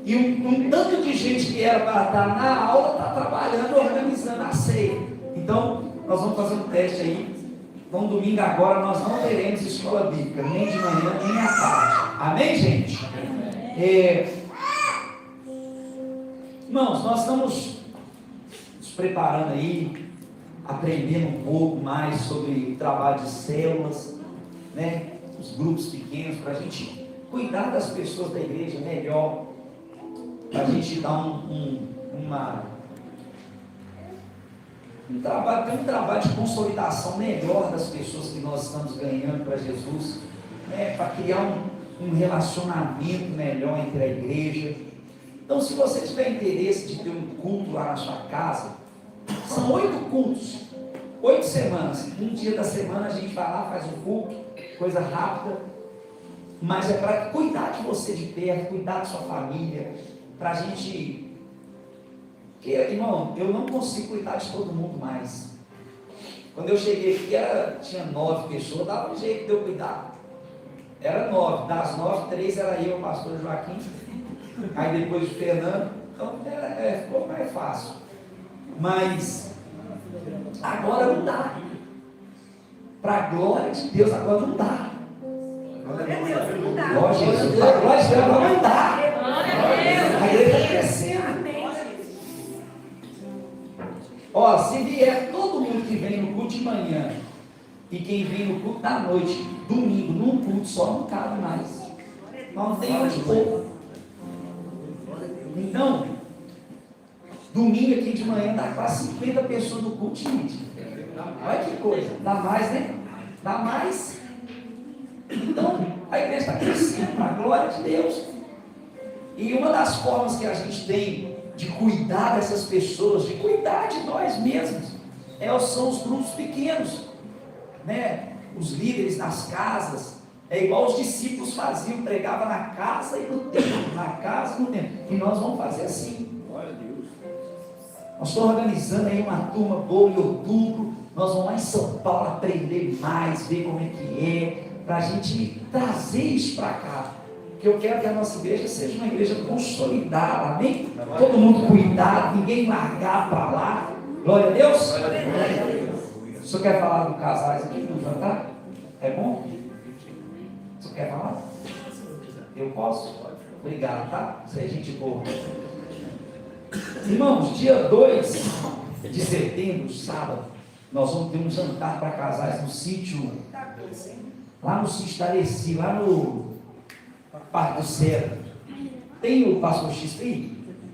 E um tanto de gente que era para estar na aula, está trabalhando, organizando a ceia. Então, nós vamos fazer um teste aí. Então, domingo agora, nós não teremos escola bíblica, nem de manhã, nem à tarde. Amém, gente? Irmãos, nós estamos nos preparando aí, aprendendo um pouco mais sobre o trabalho de células, né? Os grupos pequenos, para a gente cuidar das pessoas da igreja melhor, para a gente dar um trabalho de consolidação melhor das pessoas que nós estamos ganhando para Jesus, né? Para criar um relacionamento melhor entre a igreja. Então, se você tiver interesse de ter um culto lá na sua casa, são 8 cultos, 8 semanas. Um dia da semana a gente vai lá, faz um culto, coisa rápida, mas é para cuidar de você de perto, cuidar da sua família, para a gente. Porque, irmão, eu não consigo cuidar de todo mundo mais. Quando eu cheguei aqui, tinha 9 pessoas, dava um jeito de eu cuidar. Era 9, das 9, 3 era eu, o pastor Joaquim, aí depois o Fernando, então ficou mais fácil. Mas agora não dá. Para a glória de Deus, agora não dá. Glória a Deus, não dá. Glória a Jesus, para a glória de Deus, agora não dá. A igreja está crescendo. Ó, se vier todo mundo que vem no culto de manhã e quem vem no culto da noite, domingo, num culto só, não cabe mais. Nós não tem onde pôr. Então, domingo aqui de manhã dá quase 50 pessoas no culto, gente. Olha que coisa. Dá mais, né? Dá mais. Então, a igreja está crescendo para a glória de Deus. E uma das formas que a gente tem de cuidar dessas pessoas, de cuidar de nós mesmos, são os grupos pequenos, né? Os líderes das casas, é igual os discípulos faziam, pregavam na casa e no templo, na casa e no templo, e nós vamos fazer assim. Glória a Deus. Nós estamos organizando aí uma turma boa em outubro, nós vamos lá em São Paulo aprender mais, ver como é que é, para a gente trazer isso para cá. Que eu quero que a nossa igreja seja uma igreja consolidada, amém? Todo mundo cuidado, ninguém largar para lá. Glória a Deus. Glória a Deus. O senhor quer falar do casais aqui no jantar? É bom? O senhor quer falar? Eu posso? Obrigado, tá? Isso aí é gente boa. Irmãos, dia 2 de setembro, sábado, nós vamos ter um jantar para casais no sítio, lá no sítio da Alessi, lá no Parque do Céu. Tem o pastor X aí?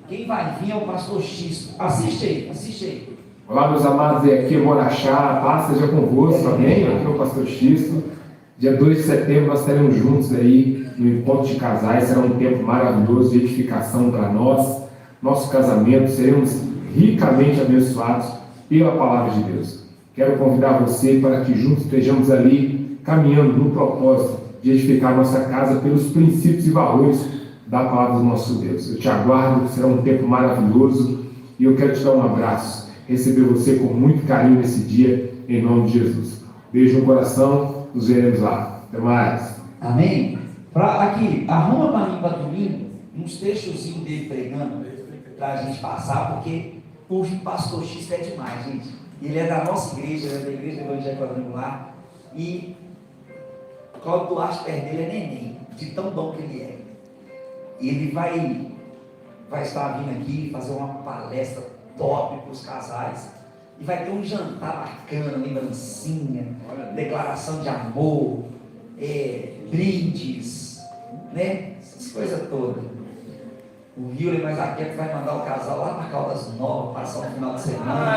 Quem vai vir é o pastor X. Assiste aí. Olá, meus amados, aqui é Morachá, a paz seja convosco, amém? Aqui é o pastor Xisto. Dia 2 de setembro nós estaremos juntos aí no encontro de casais, será um tempo maravilhoso de edificação para nós, nosso casamento, seremos ricamente abençoados pela palavra de Deus. Quero convidar você para que juntos estejamos ali caminhando no propósito de edificar nossa casa pelos princípios e valores da palavra do nosso Deus. Eu te aguardo, será um tempo maravilhoso e eu quero te dar um abraço, receber você com muito carinho nesse dia, em nome de Jesus. Beijo no coração, nos veremos lá. Até mais. Amém? Aqui, arruma para mim para domingo uns trechozinhos dele pregando para a gente passar, porque o pastor X é demais, gente. Ele é da nossa igreja, ele é da igreja evangélica quadrangular, e Cláudio Duarte perto dele é neném, de tão bom que ele é. E ele vai estar vindo aqui fazer uma palestra top para os casais, e vai ter um jantar bacana, lembrancinha, declaração de amor, brindes, né? Essas coisas todas. O Rio mais aqui vai mandar o casal lá para Caldas Novas, passar um final de semana.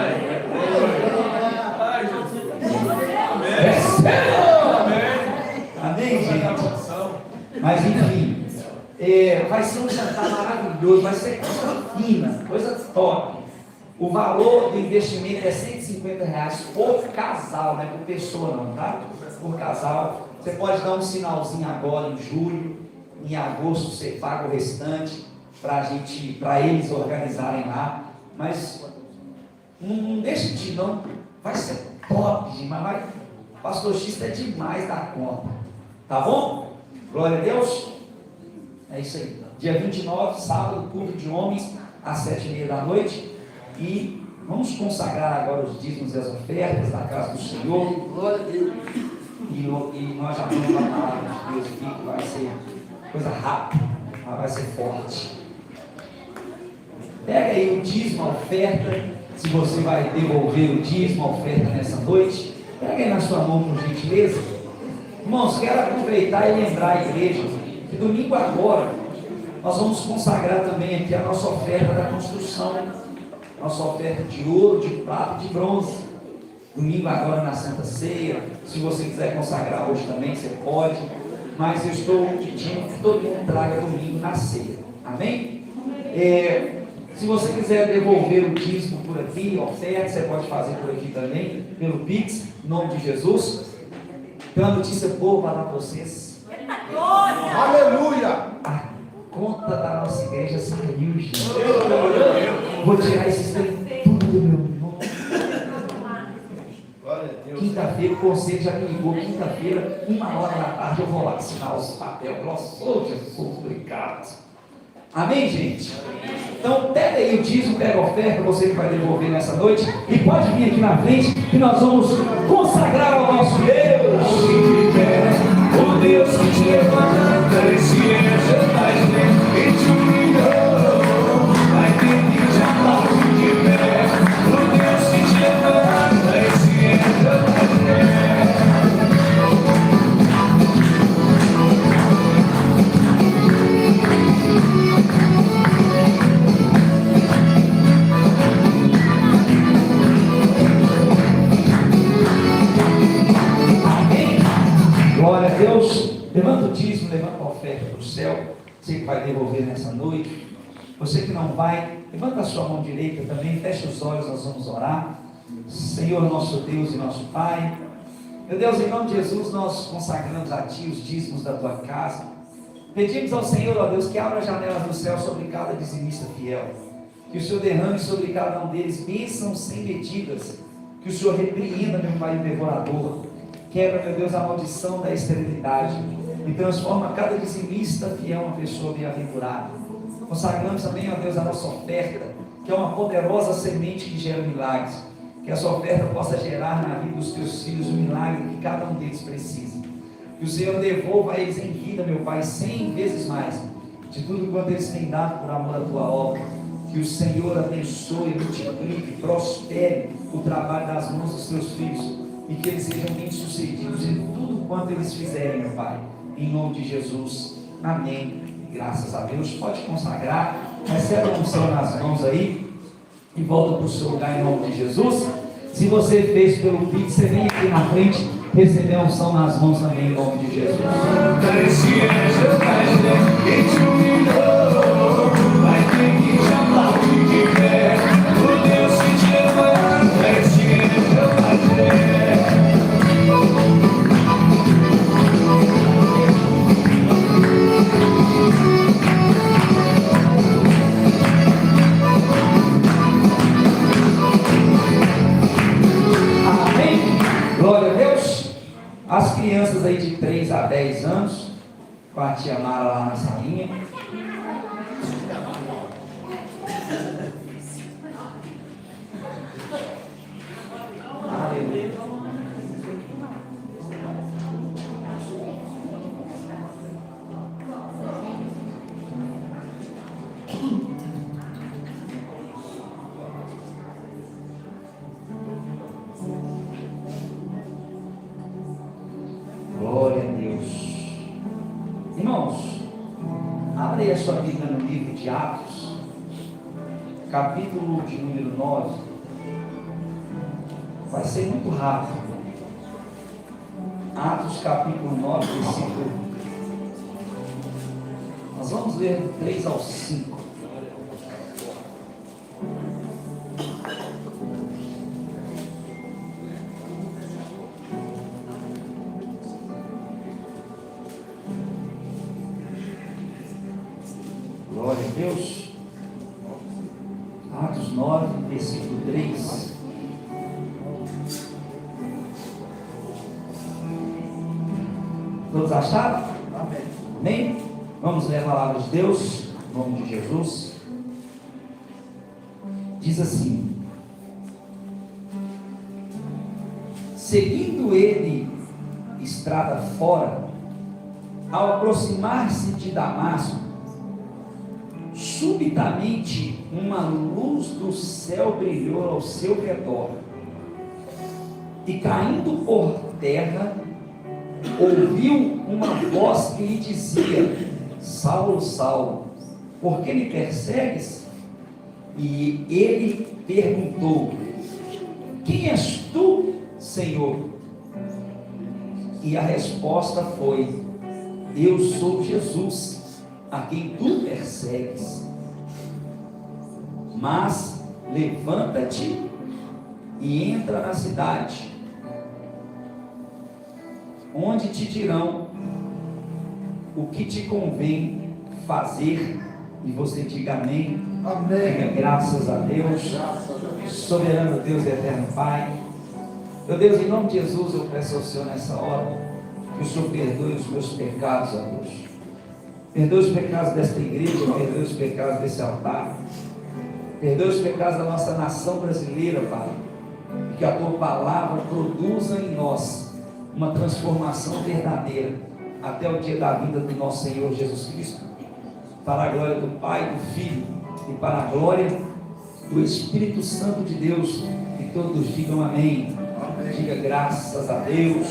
Amém, gente? Mas enfim, vai ser um jantar maravilhoso, vai ser coisa fina, coisa top. O valor do investimento é R$150 por casal, não é por pessoa não, tá? Por casal. Você pode dar um sinalzinho agora em julho, em agosto você paga o restante para eles organizarem lá. Mas não deixe de ir não, vai ser top demais. Pastor X é demais da conta, tá bom? Glória a Deus. É isso aí. Dia 29, sábado, culto de homens às 7h30 da noite. E vamos consagrar agora os dízimos e as ofertas da casa do Senhor. Glória a Deus. E nós já vamos a palavra de Deus aqui, que vai ser coisa rápida, mas vai ser forte. Pega aí o dízimo, a oferta. Se você vai devolver o dízimo, a oferta nessa noite, pega aí na sua mão, por gentileza. Irmãos, quero aproveitar e lembrar a igreja que domingo agora nós vamos consagrar também aqui a nossa oferta da construção, nossa oferta de ouro, de prata e de bronze. Domingo agora na Santa Ceia, se você quiser consagrar hoje também, você pode, mas eu estou pedindo que todo mundo traga domingo na ceia, amém? Se você quiser devolver o dízimo por aqui, oferta, você pode fazer por aqui também, pelo Pix, em nome de Jesus. Tem uma notícia boa para dar para vocês. Aleluia! A conta da nossa igreja saiu, gente. Vou tirar esses trem tudo do meu nome. Glória a Deus. Quinta-feira, o conselho já me ligou. Quinta-feira, 1h eu vou lá assinar os papéis. Nossa, Jesus, obrigado. Amém, gente? Então, pega aí o dízimo, pega a oferta, você que vai devolver nessa noite, e pode vir aqui na frente, que nós vamos consagrar ao nosso Deus. O Deus que te levanta, esse é mais bem, e te humilhou, vai ter que te aplaudir de pé. O Deus que te levanta, esse é mais bem. Glória a Deus. Levanta o dízimo, levanta a oferta para o céu. Você que vai devolver nessa noite. Você que não vai, levanta a sua mão direita também. Feche os olhos, nós vamos orar. Senhor, nosso Deus e nosso Pai. Meu Deus, em nome de Jesus, nós consagramos a Ti os dízimos da Tua casa. Pedimos ao Senhor, ó Deus, que abra as janelas do céu sobre cada dizimista fiel. Que o Senhor derrame sobre cada um deles bênçãos sem medidas. Que o Senhor repreenda, meu Pai, o devorador. Quebra, meu Deus, a maldição da esterilidade e transforma cada dizimista fiel em uma pessoa bem-aventurada. Consagramos também, ó Deus, a nossa oferta, que é uma poderosa semente que gera milagres. Que essa oferta possa gerar na vida dos teus filhos o milagre que cada um deles precisa. Que o Senhor devolva a eles em vida, meu Pai, 100 vezes mais de tudo quanto eles têm dado por amor à tua obra. Que o Senhor abençoe, multiplique, prospere o trabalho das mãos dos teus filhos. E que eles sejam bem-sucedidos em tudo quanto eles fizerem, meu Pai. Em nome de Jesus. Amém. Graças a Deus. Pode consagrar. Recebe a unção nas mãos aí. E volta para o seu lugar em nome de Jesus. Se você fez pelo Pix, você vem aqui na frente receber a unção nas mãos também em nome de Jesus. Vai ter que te aplaudir de pé. O Deus que te levanta, esse é mais bem. Glória a Deus. As crianças aí de 3 a 10 anos, com a tia Mara lá na salinha. Aleluia. Glória a Deus. Irmãos, abre aí a sua Bíblia no livro de Atos, capítulo de número 9. Vai ser muito rápido. Atos capítulo 9, versículo. Nós vamos ler do 3 ao 5. Glória a Deus. Atos 9, versículo 3. Todos acharam? Amém? Vamos ler a palavra de Deus, em nome de Jesus. Diz assim: seguindo ele estrada fora, ao aproximar-se de Damasco, subitamente uma luz do céu brilhou ao seu redor, e caindo por terra, ouviu uma voz que lhe dizia: Saulo, Saulo, por que me persegues? E ele perguntou: quem és tu, Senhor? E a resposta foi: eu sou Jesus, a quem tu persegues. Mas levanta-te e entra na cidade, onde te dirão o que te convém fazer, e você diga amém. Amém. Diga graças a Deus. Soberano Deus e eterno Pai, meu Deus, em nome de Jesus, eu peço ao Senhor nessa hora que o Senhor perdoe os meus pecados, ó Deus. Perdoe os pecados desta igreja, perdoe os pecados desse altar, perdoe os pecados da nossa nação brasileira, Pai, e que a Tua palavra produza em nós uma transformação verdadeira até o dia da vinda do nosso Senhor Jesus Cristo, para a glória do Pai, do Filho e para a glória do Espírito Santo de Deus. E todos digam amém. Diga graças a Deus.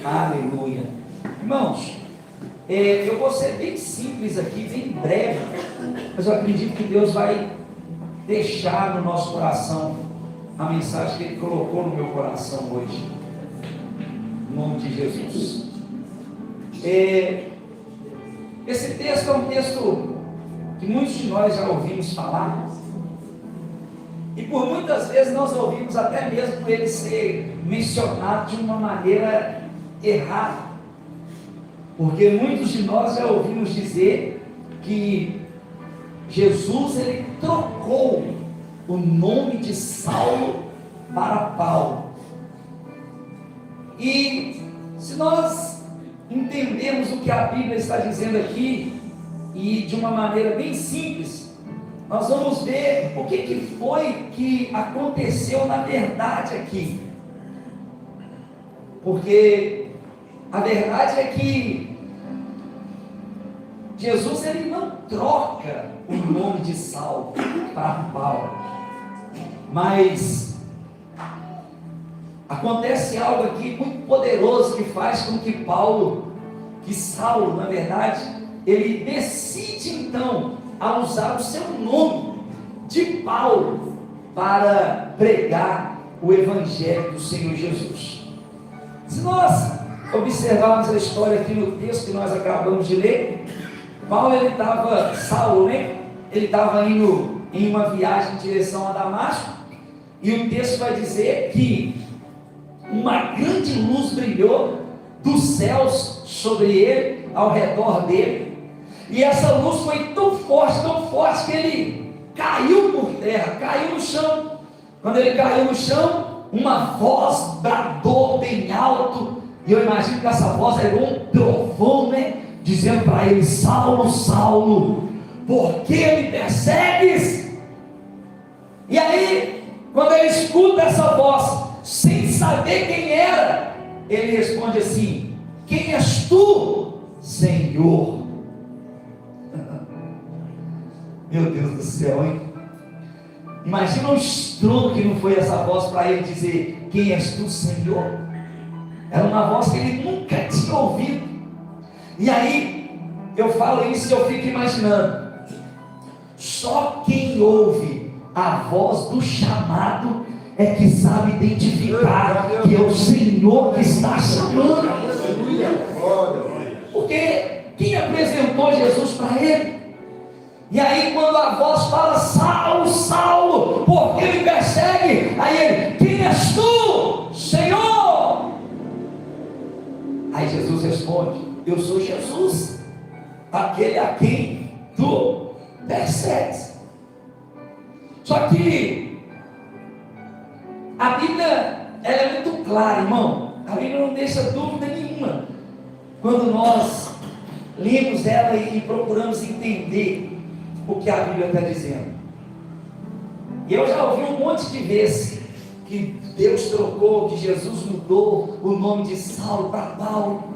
Aleluia. Irmãos, eu vou ser bem simples aqui, bem breve, mas eu acredito que Deus vai deixar no nosso coração a mensagem que Ele colocou no meu coração hoje, em nome de Jesus. Esse texto é um texto que muitos de nós já ouvimos falar, e por muitas vezes nós ouvimos até mesmo ele ser mencionado de uma maneira errada, porque muitos de nós já ouvimos dizer que Jesus ele trocou o nome de Saulo para Paulo. E se nós entendemos o que a Bíblia está dizendo aqui, e de uma maneira bem simples, nós vamos ver o que foi que aconteceu na verdade aqui. Porque a verdade é que Jesus ele não troca o nome de Saulo para Paulo, mas acontece algo aqui muito poderoso que faz com que Saulo, na verdade, ele decide então a usar o seu nome de Paulo para pregar o Evangelho do Senhor Jesus. Se nós observarmos a história aqui no texto que nós acabamos de ler, Saulo, né? Ele estava indo em uma viagem em direção a Damasco, e o texto vai dizer que uma grande luz brilhou dos céus sobre ele, ao redor dele, e essa luz foi tão forte que ele caiu por terra, caiu no chão. Quando ele caiu no chão, uma voz bradou bem alto, e eu imagino que essa voz era um trovão, né? Dizendo para ele: Saulo, Saulo, por que me persegues? E aí, quando ele escuta essa voz, sem saber quem era, ele responde assim: quem és tu, Senhor? Meu Deus do céu, hein? Imagina o estrondo que não foi essa voz para ele dizer: quem és tu, Senhor? Era uma voz que ele nunca tinha ouvido. E aí, eu falo isso e eu fico imaginando, só quem ouve a voz do chamado é que sabe identificar que é o Senhor que está chamando. Porque quem apresentou Jesus para ele? E aí quando a voz fala: Saulo, Saulo, por que me persegue? Aí ele: quem és tu, Senhor? Aí Jesus responde: eu sou Jesus, aquele a quem tu persegues. Só que a Bíblia ela é muito clara, irmão. A Bíblia não deixa dúvida nenhuma quando nós lemos ela e procuramos entender o que a Bíblia está dizendo. E eu já ouvi um monte de vezes que Deus trocou, que Jesus mudou o nome de Saulo para Paulo.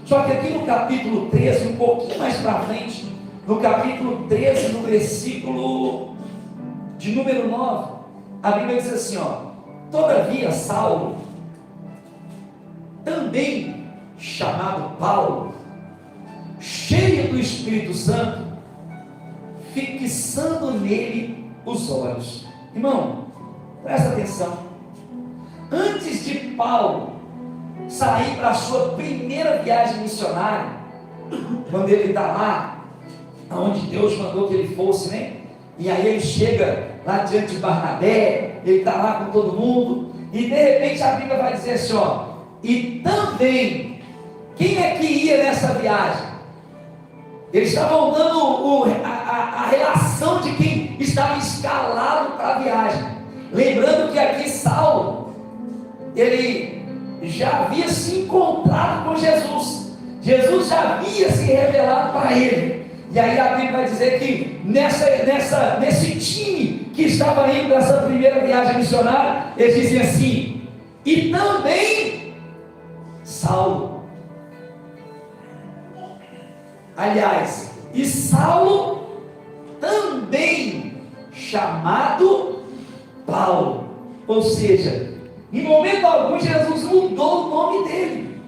Só que aqui no capítulo 13, um pouquinho mais para frente, no capítulo 13, no versículo de número 9, a Bíblia diz assim, ó: todavia Saulo, também chamado Paulo, cheio do Espírito Santo, fixando nele os olhos. Irmão, presta atenção. Antes de Paulo sair para a sua primeira viagem missionária, quando ele está lá, onde Deus mandou que ele fosse, né? E aí ele chega lá diante de Barnabé, ele está lá com todo mundo, e de repente a Bíblia vai dizer assim, ó, e também, quem é que ia nessa viagem? Eles estavam dando a relação de quem estava escalado para a viagem. Lembrando que aqui Saulo, ele já havia se encontrado com Jesus. Jesus já havia se revelado para ele. E aí a Bíblia vai dizer que nesse time que estava indo nessa primeira viagem missionária, eles dizem assim, e também Saulo. Aliás, e Saulo também chamado Paulo. Ou seja, em momento algum Jesus mudou o nome dele.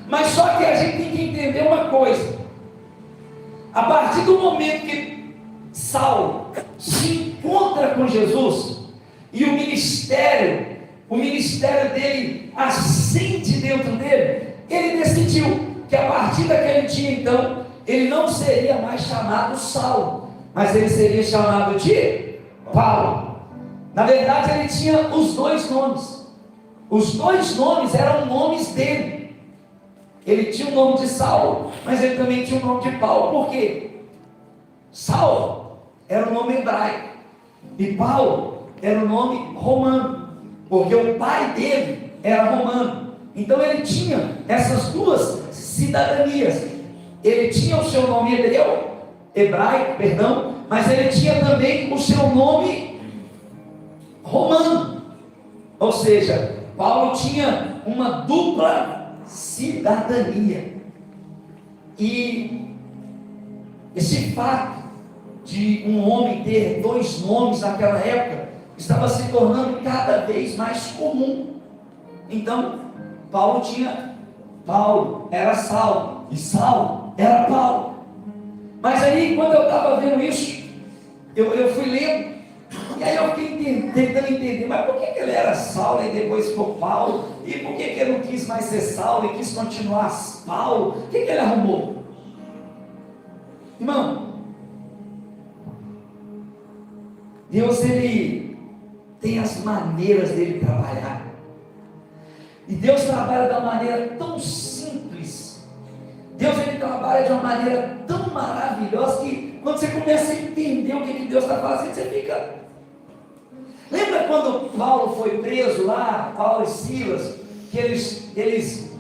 Mas só que a gente tem que entender uma coisa. A partir do momento que Saulo se encontra com Jesus e o ministério dele ascende dentro dele, ele decidiu que a partir daquele dia então, ele não seria mais chamado Saulo, mas ele seria chamado de Paulo. Na verdade, ele tinha os dois nomes. Os dois nomes eram nomes dele. Ele tinha o nome de Saulo, mas ele também tinha o nome de Paulo. Por quê? Saulo era o nome hebraico e Paulo era o nome romano, porque o pai dele era romano. Então ele tinha essas duas cidadanias. Ele tinha o seu nome hebraico, mas ele tinha também o seu nome romano. Ou seja, Paulo tinha uma dupla cidadania. E esse fato de um homem ter dois nomes naquela época estava se tornando cada vez mais comum. Então, Paulo era Saulo, e Saulo era Paulo. Mas aí, quando eu estava vendo isso, eu fui lendo, e aí eu fiquei tentando entender, mas por que ele era Saulo e depois ficou Paulo? E por que ele não quis mais ser Saulo e quis continuar Paulo? O que ele arrumou? Irmão, Deus, ele tem as maneiras dele trabalhar. E Deus trabalha de uma maneira tão simples. Deus, ele trabalha de uma maneira tão maravilhosa que quando você começa a entender o que Deus está fazendo, você fica... Lembra quando Paulo foi preso lá, Paulo e Silas, que eles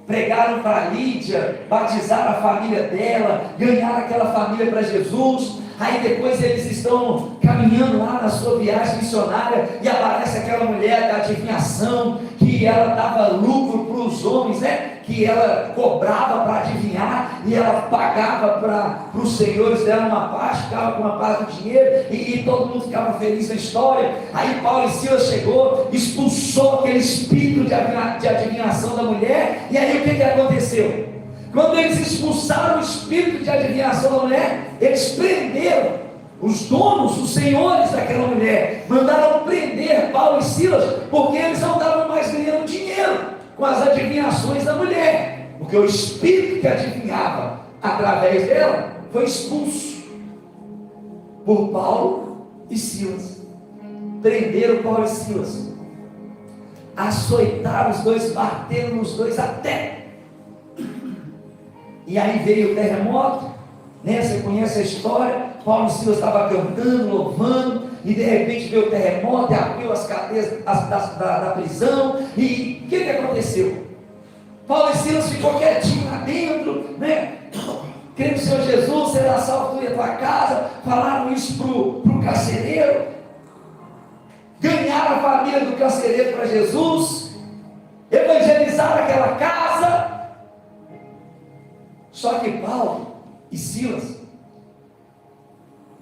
pregaram para Lídia, batizaram a família dela, ganharam aquela família para Jesus. Aí depois eles estão caminhando lá na sua viagem missionária e aparece aquela mulher da adivinhação, que ela dava lucro para os homens, né? Que ela cobrava para adivinhar e ela pagava para os senhores dela uma parte, ficava com uma parte do dinheiro e todo mundo ficava feliz na história. Aí Paulo e Silas chegou, expulsou aquele espírito de adivinhação da mulher. E aí o que aconteceu? Quando eles expulsaram o espírito de adivinhação da mulher, eles prenderam os donos, os senhores daquela mulher, mandaram prender Paulo e Silas, porque eles não estavam mais ganhando dinheiro com as adivinhações da mulher, porque o espírito que adivinhava através dela foi expulso por Paulo e Silas. Prenderam Paulo e Silas, açoitaram os dois, bateram nos dois até. E aí veio o terremoto, né? Você conhece a história. Paulo e Silas estavam cantando, louvando, e de repente veio o terremoto e abriu as cadeias da prisão. E o que aconteceu? Paulo e Silas ficou quietinho lá dentro, né? Crendo no Senhor Jesus, será salvo tu e a tua casa. Falaram isso para o carcereiro, ganharam a família do carcereiro para Jesus, evangelizaram aquela casa. Só que Paulo e Silas,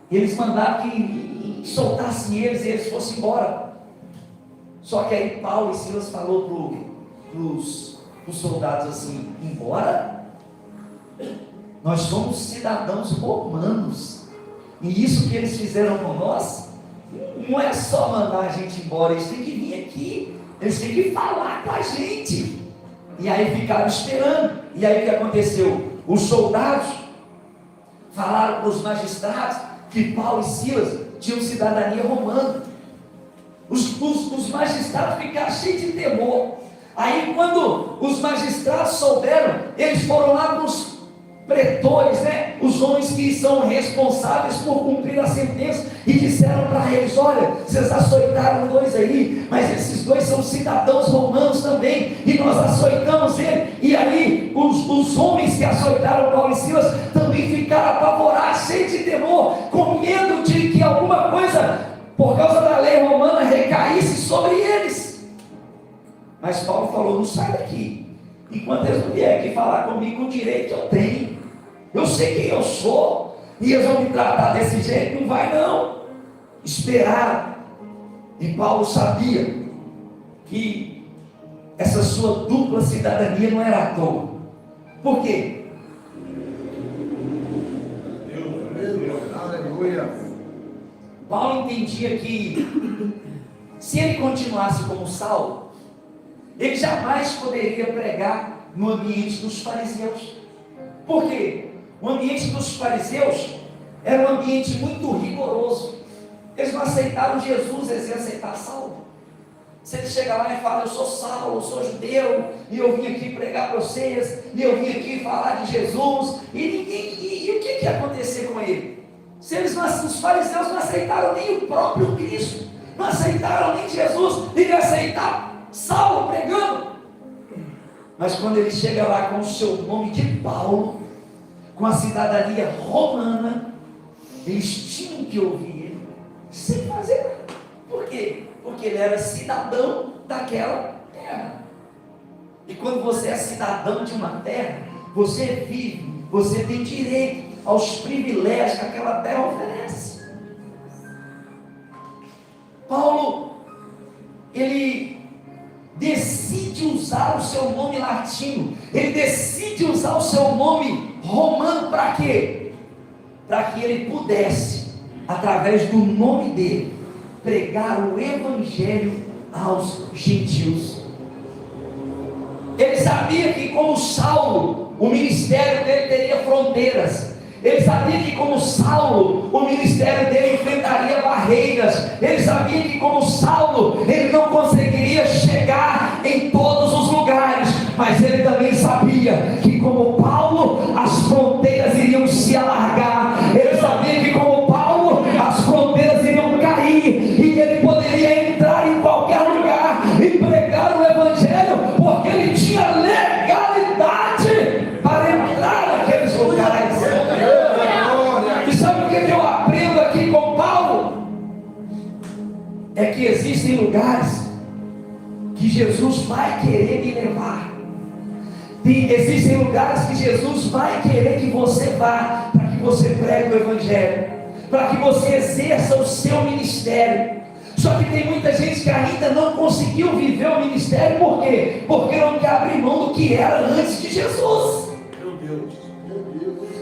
eles mandaram que soltassem eles e eles fossem embora. Só que aí Paulo e Silas falou para os soldados assim: embora? Nós somos cidadãos romanos, e isso que eles fizeram com nós não é só mandar a gente embora, eles têm que vir aqui, eles têm que falar com a gente. E aí ficaram esperando. E aí o que aconteceu? Os soldados falaram para os magistrados que Paulo e Silas tinham cidadania romana. Os magistrados ficaram cheios de temor. Aí quando os magistrados souberam, eles foram lá para os pretores, né? Os homens que são responsáveis por cumprir a sentença, e disseram para eles: olha, vocês açoitaram dois aí, mas esses dois são cidadãos romanos também, e nós açoitamos ele. E aí os homens que açoitaram Paulo e Silas também ficaram apavorados, cheios de temor, com medo de que alguma coisa, por causa da lei romana, recaísse sobre eles. Mas Paulo falou: não sai daqui enquanto eles não vierem aqui falar comigo com o direito que eu tenho. Eu sei quem eu sou, e eles vão me tratar desse jeito. Não vai não. Esperaram. E Paulo sabia que essa sua dupla cidadania não era à toa. Por quê? Aleluia. Paulo entendia que se ele continuasse como Saulo, ele jamais poderia pregar no ambiente dos fariseus. Por quê? O ambiente dos fariseus era um ambiente muito rigoroso. Eles não aceitaram Jesus, eles iam aceitar Saulo. Se ele chega lá e fala: eu sou Saulo, eu sou judeu, e eu vim aqui pregar para vocês, e eu vim aqui falar de Jesus, e o que ia acontecer com ele? Se os fariseus não aceitaram nem o próprio Cristo, não aceitaram nem Jesus, iriam aceitar Saulo pregando. Mas quando ele chega lá com o seu nome de Paulo, com a cidadania romana, eles tinham que ouvir ele, sem fazer nada. Por quê? Porque ele era cidadão daquela terra. E quando você é cidadão de uma terra, você vive, você tem direito aos privilégios que aquela terra oferece. Paulo, ele decide usar o seu nome latino, ele decide usar o seu nome romano para quê? Para que ele pudesse, através do nome dele, pregar o evangelho aos gentios. Ele sabia que, como Saulo, o ministério dele teria fronteiras. Ele sabia que, como Saulo, o ministério dele enfrentaria barreiras. Ele sabia que, como Saulo, ele não conseguiria chegar em todos os lugares. Mas ele também sabia que, como Paulo, as fronteiras iriam se alargar. Ele sabia que, como Paulo, as fronteiras iriam cair, e ele poderia entrar em qualquer lugar e pregar o evangelho, porque ele tinha legalidade para entrar naqueles lugares. E sabe o que eu aprendo aqui com Paulo? É que existem lugares que Jesus vai querer me levar. Existem lugares que Jesus vai querer que você vá, para que você pregue o evangelho, para que você exerça o seu ministério. Só que tem muita gente que ainda não conseguiu viver o ministério. Por quê? Porque não quer abrir mão do que era antes de Jesus. Meu Deus.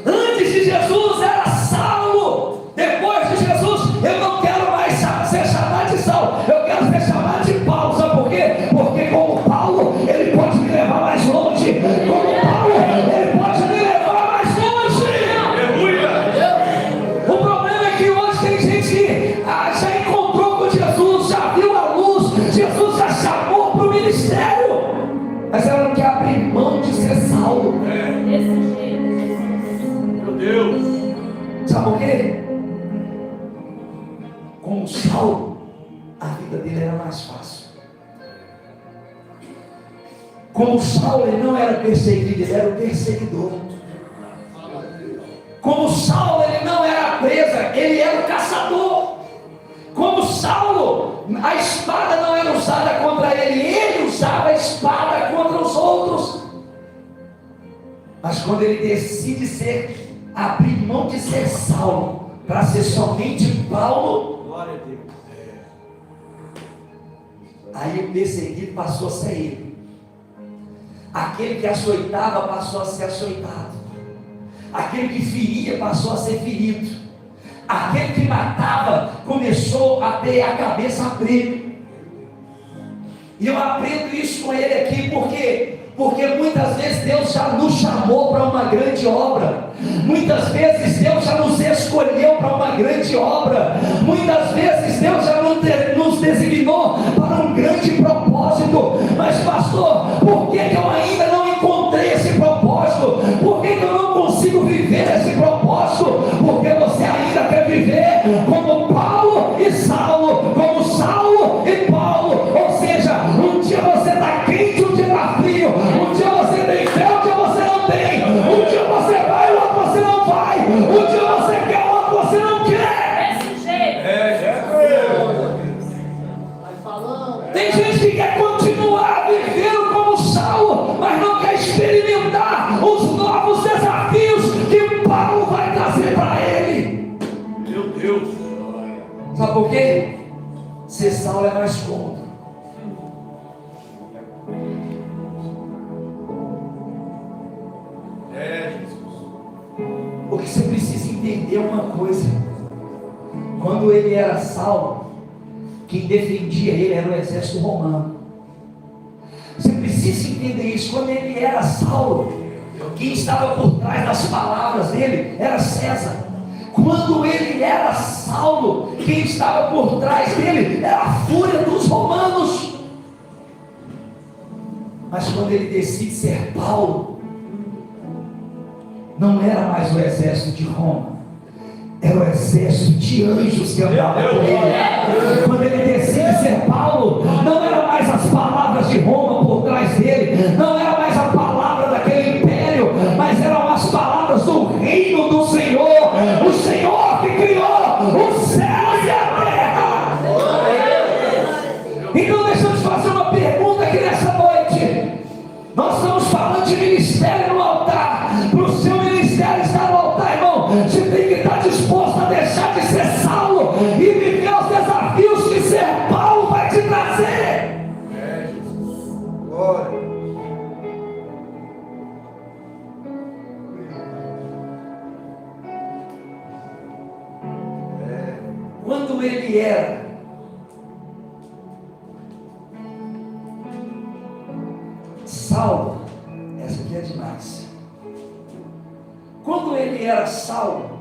Antes de Jesus era Saulo. Depois de Jesus, eu não quero mais ser chamado de Saulo, eu quero ser chamado de Paulo. Sabe por quê? Porque como Paulo, ele pode me levar mais longe. Como Paulo, ele pode me levar mais longe. O problema é que hoje tem gente que já encontrou com Jesus, já viu a luz, Jesus já chamou para o ministério, mas ela não quer abrir mão de ser Saulo. Meu Deus. Sabe por quê? Como Saulo, a vida dele era mais fácil. Como Saulo, ele não era perseguido, ele era o perseguidor. Como Saulo, ele não era a presa, ele era o caçador. Como Saulo, a espada não era usada contra ele, ele usava a espada contra os outros. Mas quando ele decide abrir mão de ser Saulo, para ser somente Paulo, Glória a Deus. aí o perseguido passou a ser ele. Aquele que açoitava passou a ser açoitado. Aquele que feria passou a ser ferido. Aquele que matava começou a ter a cabeça preta. E eu aprendo isso com ele aqui, porque muitas vezes Deus já nos chamou para uma grande obra. Muitas vezes Deus já nos escolheu para uma grande obra. Muitas vezes Deus já nos designou para um grande propósito. Mas pastor, por que eu ainda não encontrei esse propósito? Por que eu não consigo viver esse propósito? Porque você ainda quer viver como Paulo e Saulo, como Saulo e Paulo. Ou seja, um dia você está quente, um dia está frio. Um dia você tem fé, um dia você não tem. Um dia você vai, o outro você não vai. Um dia você quer, o outro você não quer. Desse jeito. Tem gente que quer continuar vivendo como Saulo, mas não quer experimentar os novos desafios que Paulo vai trazer para ele. Meu Deus. Sabe por quê? Ser Saulo é mais cômodo. Porque você precisa entender uma coisa. Quando ele era Saulo, quem defendia ele era o exército romano. Você precisa entender isso. Quando ele era Saulo, quem estava por trás das palavras dele era César. Quando ele era Saulo, quem estava por trás dele era a fúria dos romanos. Mas quando ele decide ser Paulo, não era mais o exército de Roma, era o exército de anjos que andava com ele. Quando ele decide ser Paulo, não era mais as palavras de Roma por trás dele, não era mais a palavra daquele império, mas eram as palavras do reino do Senhor, o Senhor que criou o céu e a terra. Então deixa eu te fazer uma pergunta aqui nessa noite. Nós estamos falando de ministério no altar. Para o seu ministério estar no altar, irmão, você tem que estar disposto a deixar de ser Saulo e viver os desafios que ser Paulo vai te trazer. Glória. Quando ele era Saulo, essa aqui é demais. Quando ele era Saulo,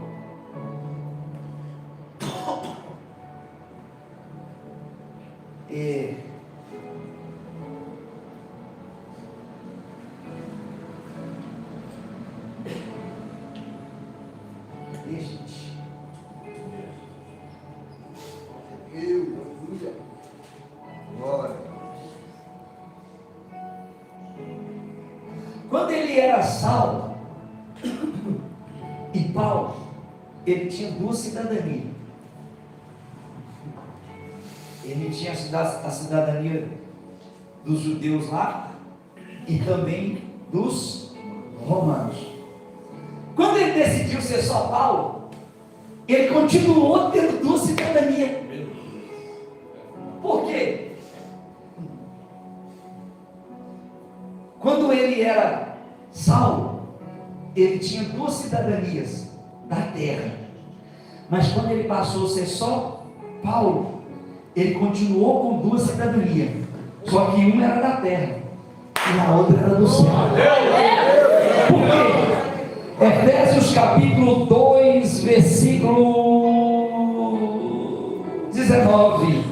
gente, Aleluia. Glória. quando ele era Saulo e Paulo, ele tinha duas cidadanias. Ele tinha a cidadania dos judeus lá e também dos romanos. Quando ele decidiu ser só Paulo, ele continuou tendo duas cidadanias. Por quê? Quando ele era Saulo, ele tinha duas cidadanias da terra. Mas quando ele passou a ser só Paulo, ele continuou com duas cidadanias. Só que uma era da terra e a outra era do céu. Por quê? Efésios capítulo 2, versículo 19.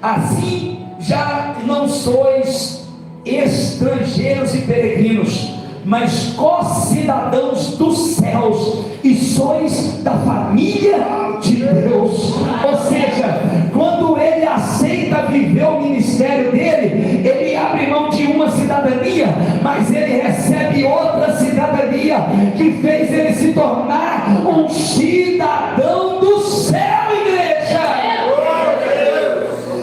Assim já não sois estrangeiros e peregrinos, mas co-cidadãos dos céus, e sois da família de Deus. Ou seja, quando ele aceita viver o ministério dele, ele abre mão de uma cidadania, mas ele recebe outra cidadania, que fez ele se tornar um cidadão do céu, igreja.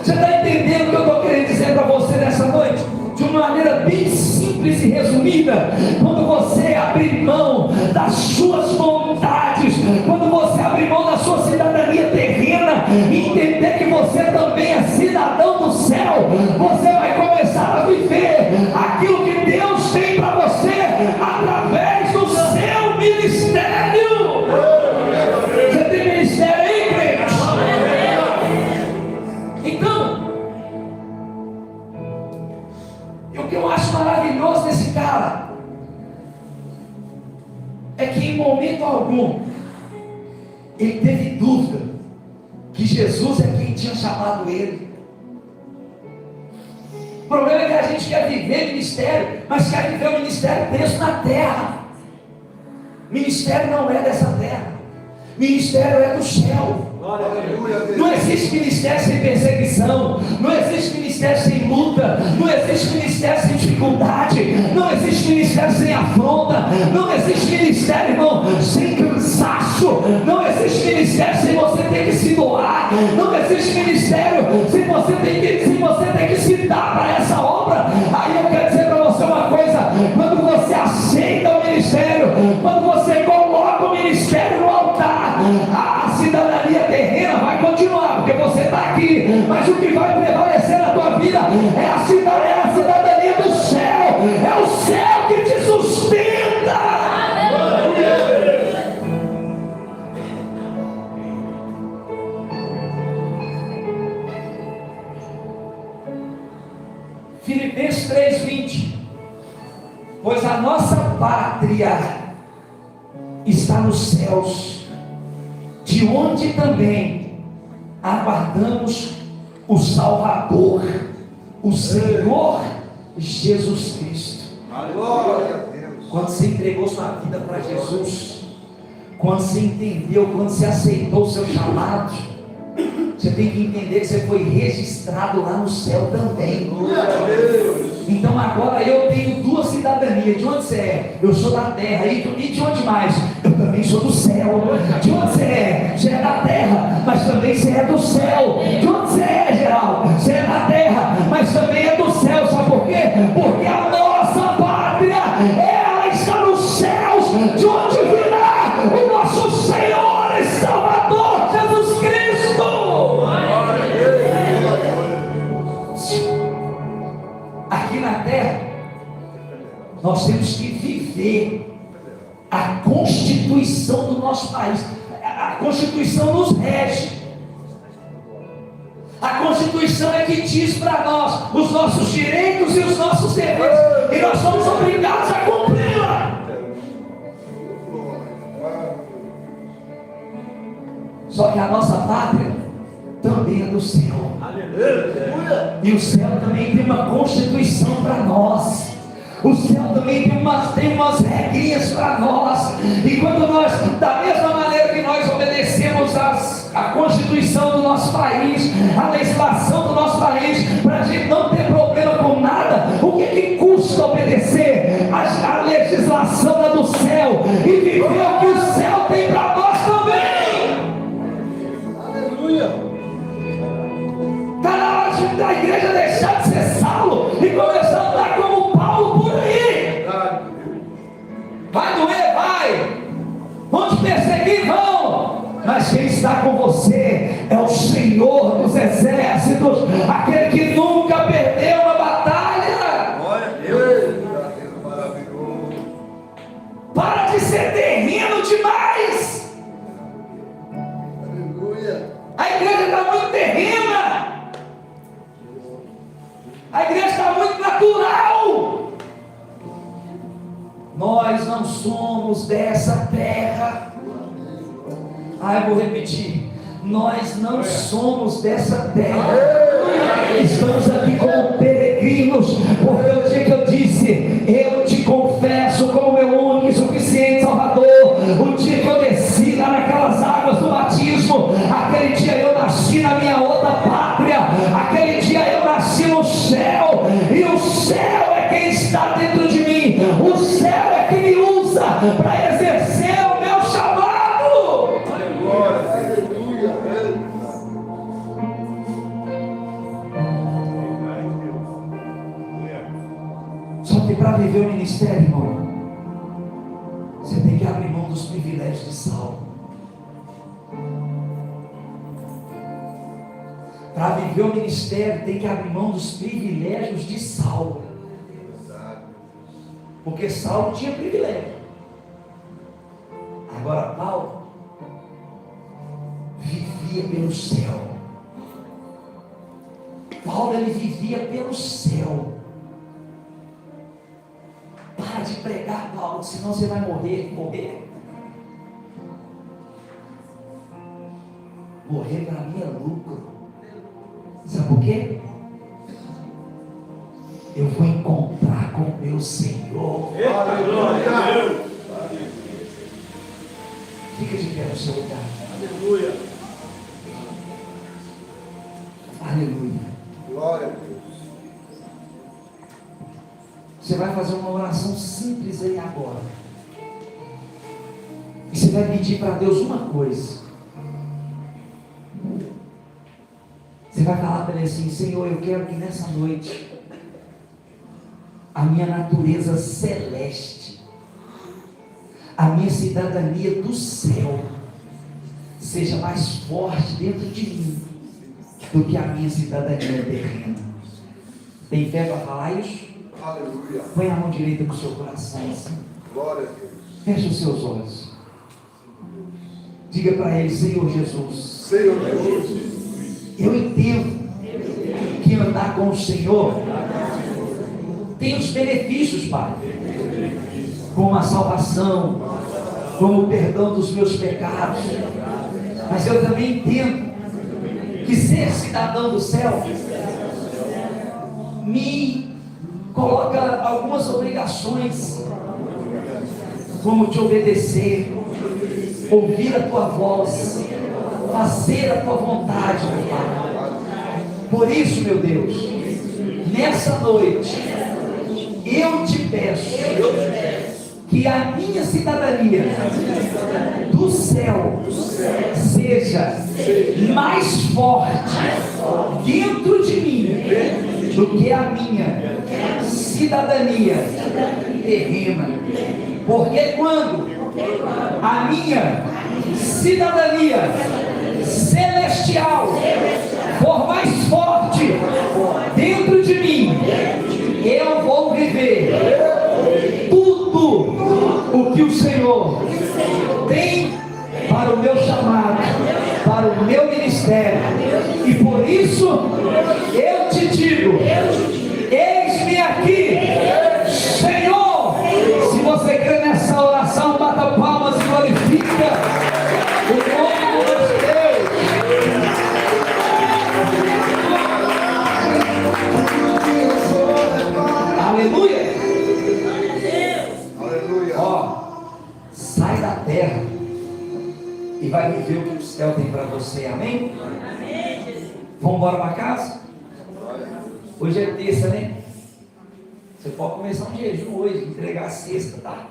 Você está entendendo o que eu estou querendo dizer para você nessa noite? De uma maneira bem simples e resumida, quando você abrir mão das suas vontades, quando você abrir mão da sua cidadania terrena e entender que você também é cidadão do céu, você vai começar a viver aquilo que Deus tem para você através do seu ministério. Você tem ministério aí, crente? Então, cara é que em momento algum ele teve dúvida que Jesus é quem tinha chamado ele. O problema é que a gente quer viver ministério, mas quer viver o ministério preso na terra. Ministério não é dessa terra, ministério é do céu. Não existe ministério sem perseguição, não existe ministério sem luta, não existe ministério sem dificuldade, não existe ministério sem afronta, não existe ministério, irmão, sem cansaço, não existe ministério sem você ter que se doar, não existe ministério sem você ter que se dar para essa obra. Aí eu quero dizer para você uma coisa: quando você aceita o ministério, quando você coloca o ministério no altar, a cidadania terrena vai continuar, porque você está aqui, mas o que vai prevalecer na tua vida é a cidadania do céu, é o céu que te sustenta. Filipenses 3:20: pois a nossa pátria está nos céus, de onde também aguardamos o Salvador, o Senhor Jesus Cristo. Quando você entregou sua vida para Jesus, quando você entendeu, quando você aceitou o seu chamado, você tem que entender que você foi registrado lá no céu também. Então agora eu tenho duas cidadanias. De onde você é? Eu sou da terra. E de onde mais? Eu também sou do céu. De onde você é? Você é da terra, mas também você é do céu. De onde você é, Geraldo? Você é da terra, mas também é do céu. Sabe por quê? Porque a nossa pátria, ela está nos céus, de onde virá o nosso Senhor e Salvador Jesus Cristo. Aqui na terra nós temos que viver a Constituição do nosso país. A Constituição nos rege. A Constituição é que diz para nós os nossos direitos e os nossos deveres, e nós somos obrigados a cumpri-la. Só que a nossa pátria também é do céu. E o céu também tem uma Constituição para nós. O céu também tem umas regrinhas para nós. E quando nós, da mesma maneira que nós obedecemos a Constituição do nosso país, a legislação do nosso país, para a gente não ter problema com nada, o que custa obedecer a legislação da do céu e viver o que o céu tem para nós também? Aleluia! Está na hora da igreja deixar de ser Saulo e começar a andar como Paulo por aí. Vai doer, vai. Vão te perseguir, vão. Mas quem está com você é o Senhor dos exércitos, aquele que nunca perdeu uma batalha. Glória a Deus! Maravilhoso! Para de ser terreno demais. Aleluia! A igreja está muito terrena. A igreja está muito natural. Nós não somos dessa terra. Eu vou repetir. Nós não somos dessa terra. Estamos aqui como peregrinos. Porque o dia que eu disse, eu te confesso como meu único e suficiente Salvador, o dia que eu desci lá naquelas águas do batismo, aquele dia eu nasci na minha outra pátria. Aquele dia eu nasci no céu. E o céu é quem está dentro de mim. O céu é quem me usa para exercer o meu chamado. Aleluia! Só que para viver o ministério, irmão, você tem que abrir mão dos privilégios de Saulo. Para viver o ministério, tem que abrir mão dos privilégios de Saulo. Porque Saulo tinha privilégio. Agora Paulo vivia pelo céu. Paulo, ele vivia pelo céu. pregar, Paulo, senão você vai morrer. Morrer para mim é lucro. Sabe por quê? Eu vou encontrar com o meu Senhor. Aleluia. Fica de pé no seu lugar. Aleluia. Aleluia. Glória a Deus. Você vai fazer uma oração simples aí agora. E você vai pedir para Deus uma coisa. Você vai falar para Ele assim: Senhor, eu quero que nessa noite a minha natureza celeste, a minha cidadania do céu, seja mais forte dentro de mim do que a minha cidadania terrena. Tem fé para falar isso? Aleluia. Põe a mão direita com o seu coração assim. Glória a Deus. Feche os seus olhos. Diga para Ele: Senhor Jesus, Senhor Deus. eu entendo que andar com o Senhor tem os benefícios, Pai, como a salvação, como o perdão dos meus pecados, mas eu também entendo que ser cidadão do céu me coloca algumas obrigações, como te obedecer, ouvir a tua voz, fazer a tua vontade, meu Pai. Por isso, meu Deus, nessa noite eu te peço que a minha cidadania do céu seja mais forte dentro de mim do que a minha cidadania terrena. Porque quando a minha cidadania celestial for mais forte dentro de mim, eu vou viver tudo o que o Senhor tem para o meu chamado, para o meu ministério. E por isso eu te digo: eis-me aqui, Senhor. Se você crê nessa oração, bata palmas e glorifica o nome do nosso Deus. Aleluia. Aleluia. Ó, sai da terra e vai viver o que o céu tem para você. Amém? Vamos embora para casa? Hoje é terça, né? Você pode começar um jejum hoje, entregar a cesta, tá?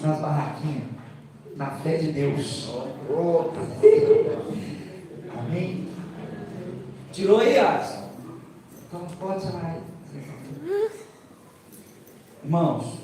Nas barraquinhas, na fé de Deus. Pronto. Amém? Tirou aí, Alisson? Então pode chamar aí. Irmãos,